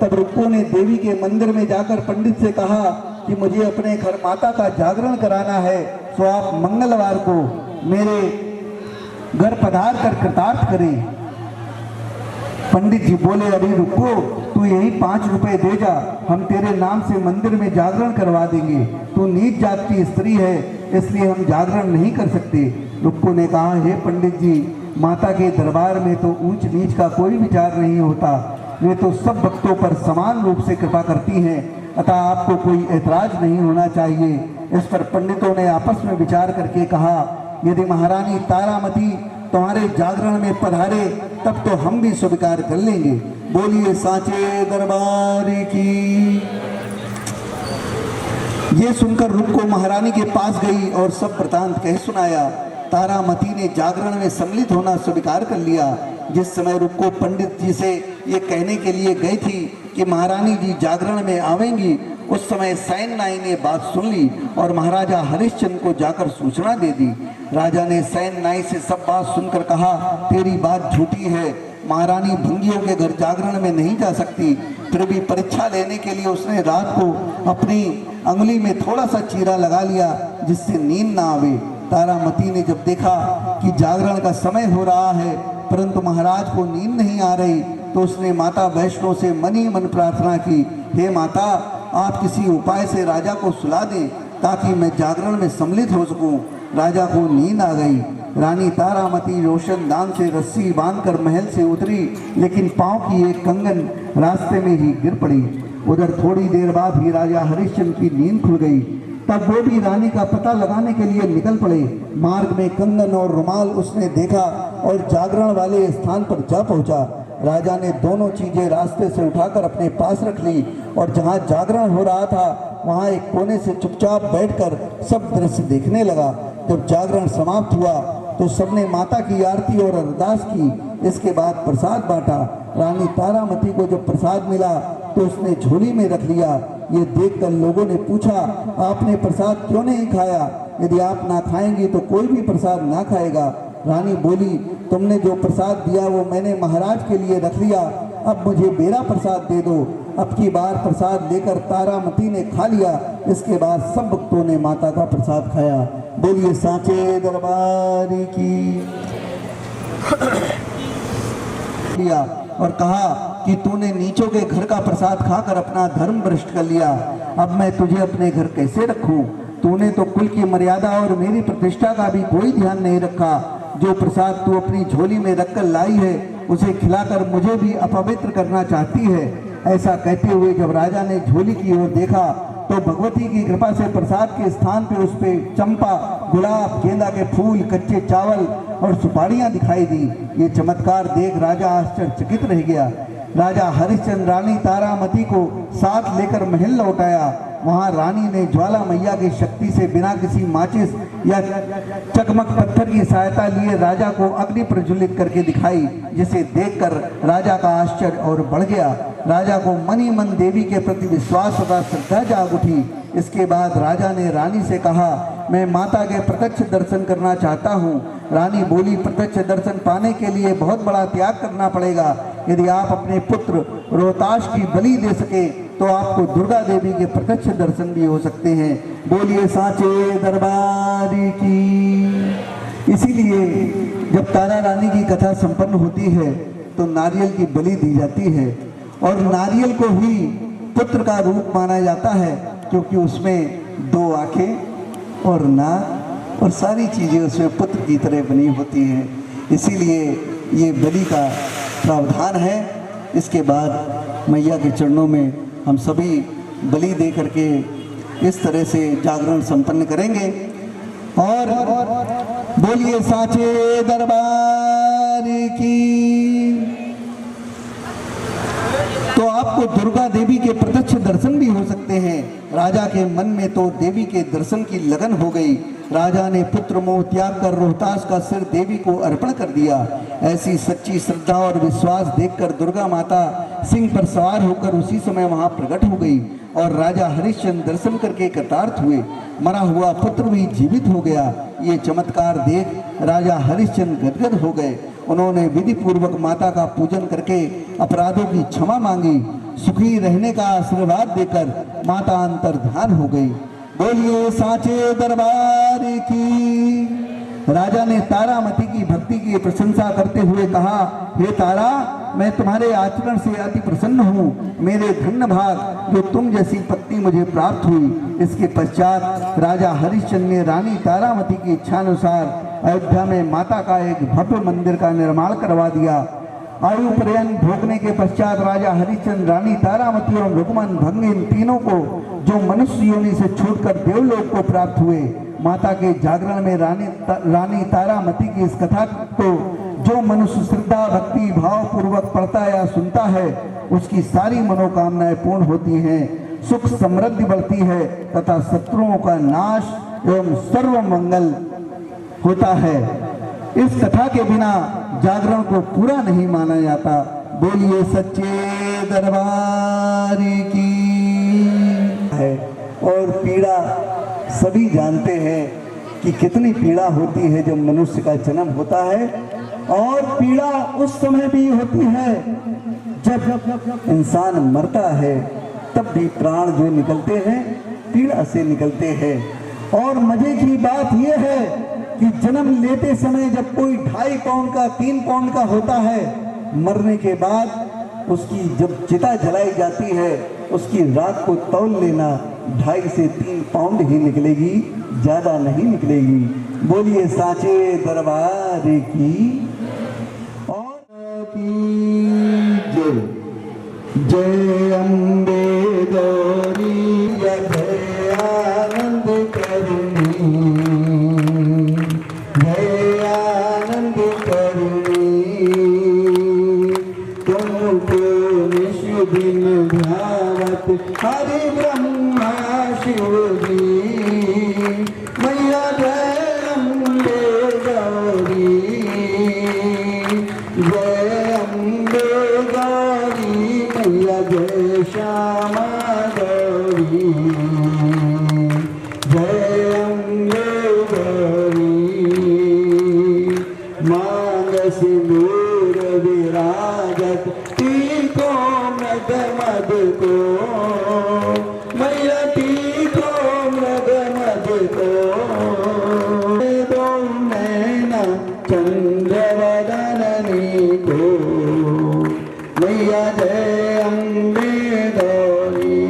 तब रुक्को ने देवी के मंदिर में जाकर पंडित से कहा कि मुझे अपने घर माता का जागरण कराना है, तो आप मंगलवार को मेरे घर पधार कर कृतार्थ करें। पंडित जी बोले, अरे रुक्को, तू यही 5 रुपए दे जा, हम तेरे नाम से मंदिर में जागरण करवा देंगे। तू नीच जात की स्त्री है, इसलिए हम जागरण नहीं कर सकते। रुक्को ने कहा, हे पंडित जी, माता के दरबार में तो ऊंच नीच का कोई विचार नहीं होता। वे तो सब भक्तों पर समान रूप से कृपा करती हैं, अतः आपको कोई ऐतराज नहीं होना चाहिए। इस पर पंडितों ने आपस में विचार करके कहा, यदि महारानी तारामती तुम्हारे जागरण में पधारे तब तो हम भी स्वीकार कर लेंगे। बोलिए सांचे दरबार की। ये सुनकर रुक्को महारानी के पास गई और सब वृतांत कह सुनाया। तारामती ने जागरण में सम्मिलित होना स्वीकार कर लिया। जिस समय रुक्को पंडित जी से ये कहने के लिए गई थी कि महारानी जी जागरण में आवेंगी, उस समय सैन नाई ने बात सुन ली और महाराजा हरिश्चंद्र को जाकर सूचना दे दी। राजा ने सैन नाई से सब बात सुनकर कहा, तेरी बात झूठी है, महारानी भंगियों के घर जागरण में नहीं जा सकती। फिर भी परीक्षा लेने के लिए उसने रात को अपनी अंगुली में थोड़ा सा चीरा लगा लिया जिससे नींद ना आवे। तारामती ने जब देखा कि जागरण का समय हो रहा है परंतु महाराज को नींद नहीं आ रही तो उसने माता वैष्णो से मन ही मन प्रार्थना की, हे माता, आप किसी उपाय से राजा को सुला दें ताकि मैं जागरण में सम्मिलित हो सकूं। राजा को नींद आ गई। रानी तारामती रोशनदान से रस्सी बांधकर महल से उतरी, लेकिन पांव की एक कंगन रास्ते में ही गिर पड़ी। उधर थोड़ी देर बाद ही राजा हरिश्चंद्र की नींद खुल गई। तब वो भी रानी का पता लगाने के लिए निकल पड़े। मार्ग में कंगन और रुमाल उसने देखा और जागरण वाले स्थान पर जा पहुंचा। राजा ने दोनों चीजें रास्ते से उठाकर अपने पास रख ली और जहां जागरण हो रहा था वहां एक कोने से चुपचाप बैठकर सब दृश्य देखने लगा। जब जागरण समाप्त हुआ तो सबने माता की आरती और अरदास की। इसके बाद प्रसाद बांटा। रानी तारामती को जब प्रसाद मिला तो उसने झोली में रख लिया। ये देखकर लोगों ने पूछा, आपने प्रसाद क्यों नहीं खाया? यदि आप ना खाएंगी तो कोई भी प्रसाद ना खाएगा। रानी बोली, तुमने जो प्रसाद दिया वो मैंने महाराज के लिए रख लिया, अब मुझे मेरा प्रसाद दे दो। अब की बार प्रसाद लेकर तारामती ने खा लिया। इसके बाद सब भक्तों ने माता का प्रसाद खाया। बोलिए सांचे दरबार की। लिया और कहा कि तूने नीचों के घर का प्रसाद खाकर अपना धर्म भ्रष्ट कर लिया। अब मैं तुझे अपने घर कैसे रखूं? तूने तो कुल की मर्यादा और मेरी प्रतिष्ठा का भी कोई ध्यान नहीं रखा। जो प्रसाद तू अपनी झोली में रखकर लाई है उसे खिलाकर मुझे भी अपवित्र करना चाहती है। ऐसा कहते हुए जब राजा ने झोली की ओर देखा तो भगवती की कृपा से प्रसाद के स्थान पे उस पे चंपा, गुलाब, गेंदा के फूल, कच्चे चावल और सुपारियां दिखाई दी। ये चमत्कार देख राजा आश्चर्यचकित रह गया। राजा हरिश्चंद्र रानी तारामती को साथ लेकर महल लौट आया। वहां रानी ने ज्वाला मैया की शक्ति से बिना किसी माचिस या चकमक पत्थर की सहायता लिए राजा को अग्नि प्रज्वलित करके दिखाई, जिसे देखकर राजा का आश्चर्य और बढ़ गया। राजा को मन ही मन देवी के प्रति विश्वास तथा श्रद्धा जाग उठी। इसके बाद राजा ने रानी से कहा, मैं माता के प्रत्यक्ष दर्शन करना चाहता हूँ। रानी बोली, प्रत्यक्ष दर्शन पाने के लिए बहुत बड़ा त्याग करना पड़ेगा। यदि आप अपने पुत्र रोहताश की बलि दे सके तो आपको दुर्गा देवी के प्रत्यक्ष दर्शन भी हो सकते हैं। बोलिए सांचे दरबार की। इसीलिए जब तारा रानी की कथा संपन्न होती है तो नारियल की बलि दी जाती है और नारियल को ही पुत्र का रूप माना जाता है, क्योंकि उसमें 2 आंखें और नाक और सारी चीज़ें उसमें पुत्र की तरह बनी होती हैं। इसीलिए ये बलि का प्रावधान है। इसके बाद मैया के चरणों में हम सभी बलि दे करके इस तरह से जागरण संपन्न करेंगे। और बोलिए सांचे दरबार की। तो आपको दुर्गा देवी के प्रत्यक्ष दर्शन भी हो सकते हैं। राजा के मन में तो देवी के दर्शन की लगन हो गई। राजा ने पुत्र मोह त्याग कर रोहतास का सिर देवी को अर्पण कर दिया। ऐसी सच्ची श्रद्धा और विश्वास देखकर दुर्गा माता सिंह पर सवार होकर उसी समय वहां प्रकट हो गई और राजा हरिश्चंद्र दर्शन करके कृतार्थ हुए। मरा हुआ पुत्र भी जीवित हो गया। ये चमत्कार देख राजा हरिश्चंद्र गदगद हो गए। उन्होंने विधि पूर्वक माता का पूजन करके अपराधों की क्षमा मांगी। सुखी रहने का आशीर्वाद देकर माता अंतर्धान हो गई। बोलिए सांचे दरबार की। राजा ने तारामती की भक्ति की प्रशंसा करते हुए कहा, हे तारा, मैं तुम्हारे आचरण से अति प्रसन्न हूँ। मेरे धन्य भाग जो तुम जैसी पत्नी मुझे प्राप्त हुई। इसके पश्चात राजा हरिश्चंद्र ने रानी तारामती की इच्छानुसार अयोध्या में माता का एक भव्य मंदिर का निर्माण करवा दिया। आयु पर्यंत भोगने के पश्चात राजा हरिश्चंद्र रानी तारामती और रुक्मन भंग इन तीनों को जो मनुष्य योनि से छूटकर देवलोक को प्राप्त हुए। माता के जागरण में रानी तारामती की इस कथा को जो मनुष्य श्रद्धा भक्ति भाव पूर्वक पढ़ता या सुनता है उसकी सारी मनोकामनाएं पूर्ण होती हैं, सुख समृद्धि बढ़ती है तथा शत्रुओं का नाश एवं सर्व मंगल होता है। इस कथा के बिना जागरण को पूरा नहीं माना जाता। बोलिए सच्चे दरबार की। है और पीड़ा सभी जानते हैं कि कितनी पीड़ा होती है जब मनुष्य का जन्म होता है, और पीड़ा उस समय भी होती है जब इंसान मरता है, तब भी प्राण जो निकलते हैं पीड़ा से निकलते हैं। और मजे की बात यह है कि जन्म लेते समय जब कोई 2.5 पाउंड का 3 पाउंड का होता है, मरने के बाद उसकी जब चिता जलाई जाती है उसकी राख को तौल लेना 2.5 से 3 पाउंड ही निकलेगी, ज्यादा नहीं निकलेगी। बोलिए सांचे दरबार की। और जय जय अम्बे गौरी जय आनंद करुणी, जय आनंद करुणी। तुमको निष्ठ दिन ध्यावत हरि ब्रह्मा शिव जी, मैया जय अम्बे गौरी, जय अम्बे गौरी, मैया जय श्यामा गौरी, जय अम्बे गौरी। मांग सिंदूर विराज टीको मृग मद को, मैया टीको मृग मद को। दो नैना चंद्रवदननी को, मैया जय अम्बे गौरी।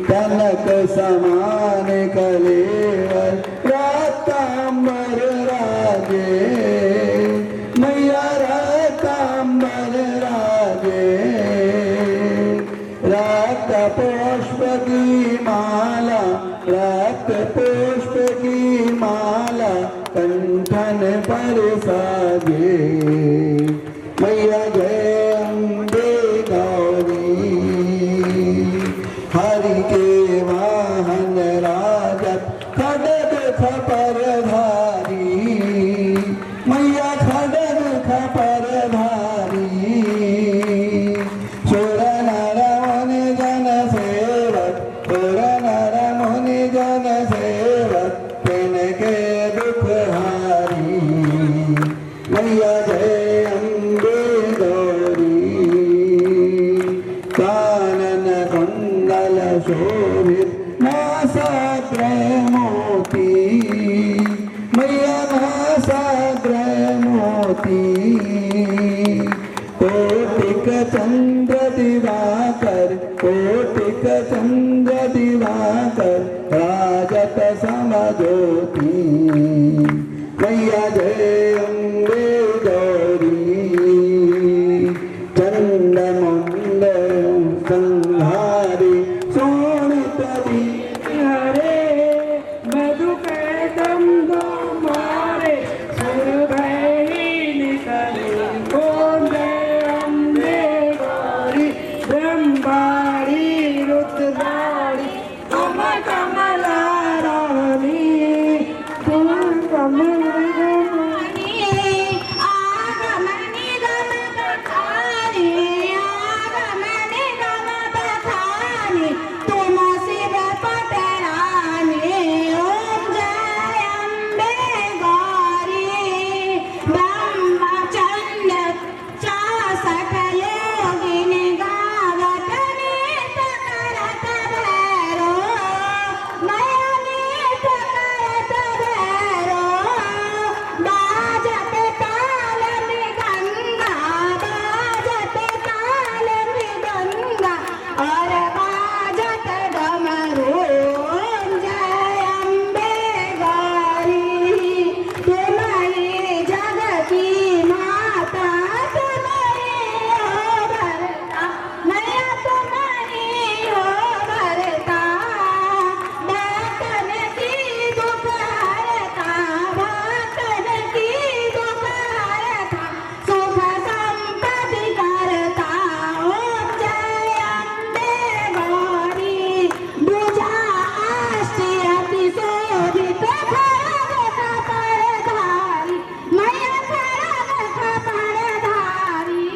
कनक समान कलेवर रातांबर राजे, मैया रातांबर राजे। रक्त पुष्प की माला, रक्त पुष्प की माला कंठन पर साजे, मैया जय अम्बे गौरी। हरि के वाहन राजत खड्ग खपर धारी, मैया खड्ग खपर धारी। सुर नर मुनि जन सेवक, सुर नर मुनि जन सेवक, तिनके दुख हारी, मैया जय अम्बे गौरी। कानन कुंडल शोभित नासाग्र मोती, मैया नासाग्र मोती। कोटिक चंद्र दिवाकर, कोटिक चंद्र दिवाकर, राजत समज्योति, मैया जय अम्बे गौरी। चंद्रमंड संहारी सोनितरी हरे मधुकैटम मारे सुर भैरी निकले। ओम जय अम्बे गौरी ब्रह्माणी रुद्राणी कम कमला रानी। तुम कमलगमनी आगमनि गम बखानी, आगमनि गम बखानी, तुम शिव पटरानी। ओम जय अम्बे गौरी। ब्रह्मचर्य 64 योगिनी गावत नित करत भैरो, मैया नित करत भैरो। बाजत ताल मृदंगा, बाजत ताल मृदंगा, और बाजत डमरू। ओम जय अम्बे गौरी। तुम्हारी जग की माता, तुम्हारी हो भरता, मैया तुम्हारी हो भरता। भक्तन की दुख हरता, भक्तन की दुख हरता, सुख संपत्ति करता। ओम जय अम्बे गौरी। भुजा अष्टि अति शोभित खड्ग खपर धारी, मैया खड्ग खपर धारी।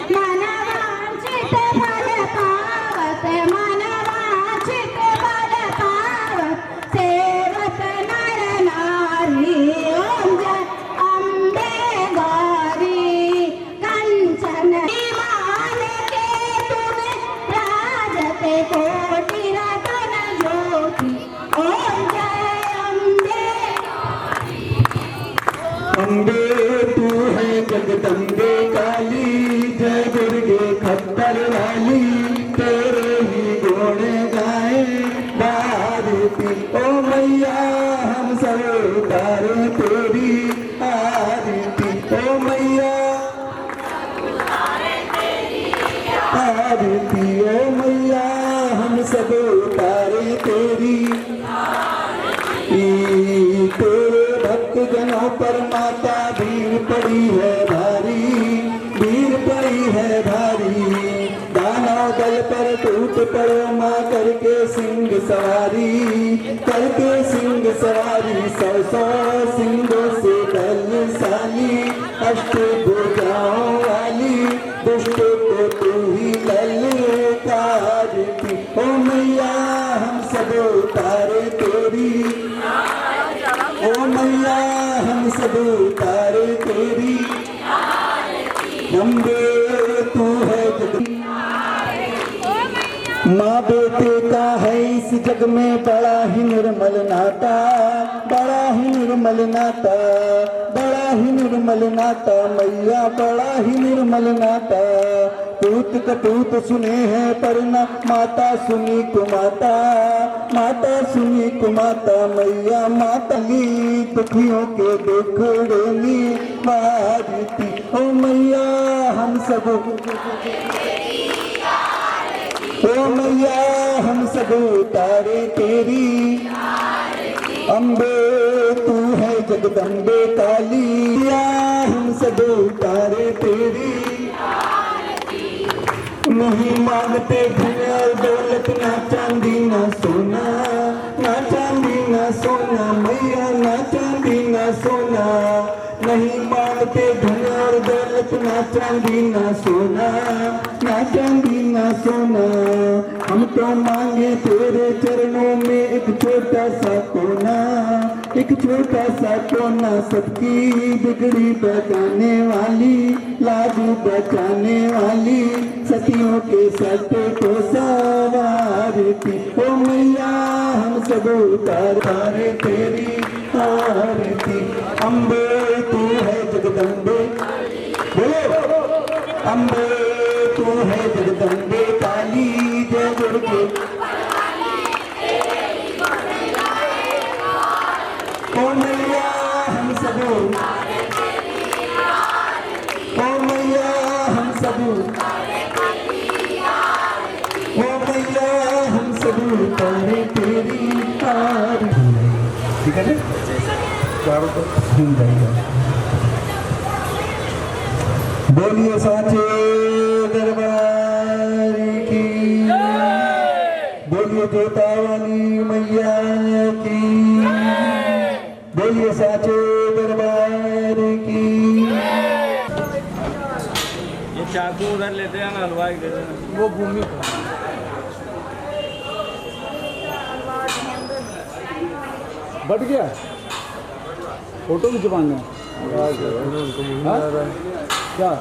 मन वांछित फल पावत, मन वांछित फल पावत, सेवत नर नारी। ओम जय अम्बे गौरी। कंचन विमान के तुम राजते कोटि रतन ज्योति। ओम जय अम्बे। अम्बे तू है जगदम्बे काली, जय दुर्गे खप्पर वाली। तेरे ही गुण गाए भारती, ओ मैया हम सब उतारे तेरी आरती। ओ मैया आरती, ओ मैया हम सब उतारे तेरी। तेरे भक्त जनों पर माता भीड़ पड़ी है भारी, भीड़ पड़ी है भारी। दानव दल पर टूट पड़ो माँ करके सिंह सवारी, करके सिंह सवारी। 100 सिंहों से बलशाली, अष्टभुजाओं वाली, दुष्ट को तू ही ललकारती। ओ मैया हम सब उतारे तेरी, ओ मैया हम सब उतारे तेरी। अम्बे तू है माँ बेटे का है इस जग में बड़ा ही निर्मल नाता, बड़ा ही निर्मल नाता, बड़ा ही निर्मल नाता मैया, बड़ा ही निर्मल नाता। पूत कपूत सुने हैं पर न माता सुनी कुमाता, माता सुनी कुमाता मैया, माता ली दुखियों के दुखड़ेनी मारती। ओ मैया हम सब, ओ मैया हम सब उतारे तेरी, अम्बे तू है जगदम्बे काली, मैया हम सब उतारे तेरी। नहीं मांगते धन और दौलत, ना चांदी ना सोना, ना चांदी ना सोना मैया, ना चांदी ना सोना। नहीं मांगते धन और दौलत, ना चांदी ना सोना, ना चांदी ना सोना। हम तो मांगे तेरे चरणों में एक छोटा सा कोना, एक छोटा सा कोना, सबकी बिगड़ी बचाने वाली, लाज बचाने वाली, सतियों के सत्य को सवारती। ओ मैया हम सब उतारे तेरी आरती। अम्बे तू है जगदम्बे, बोलो अम्बे तू है जगदम्बे काली, जय दुर्गे। ओ मैया हम सब, ओ मैया हम सब, ओ मैया हम सब उतारे तेरी आरती। ठीक है ना, चारों तरफ घूम जाइए। बोलिए साचे दरबार की, बोलिए जोता वाली मैया की, बोलिए साचे दरबार की। ये चाकू उधर लेते हैं ना, हलवाई दे देना, वो भूमि पर बढ़ गया, फोटो खिंचवाना क्या?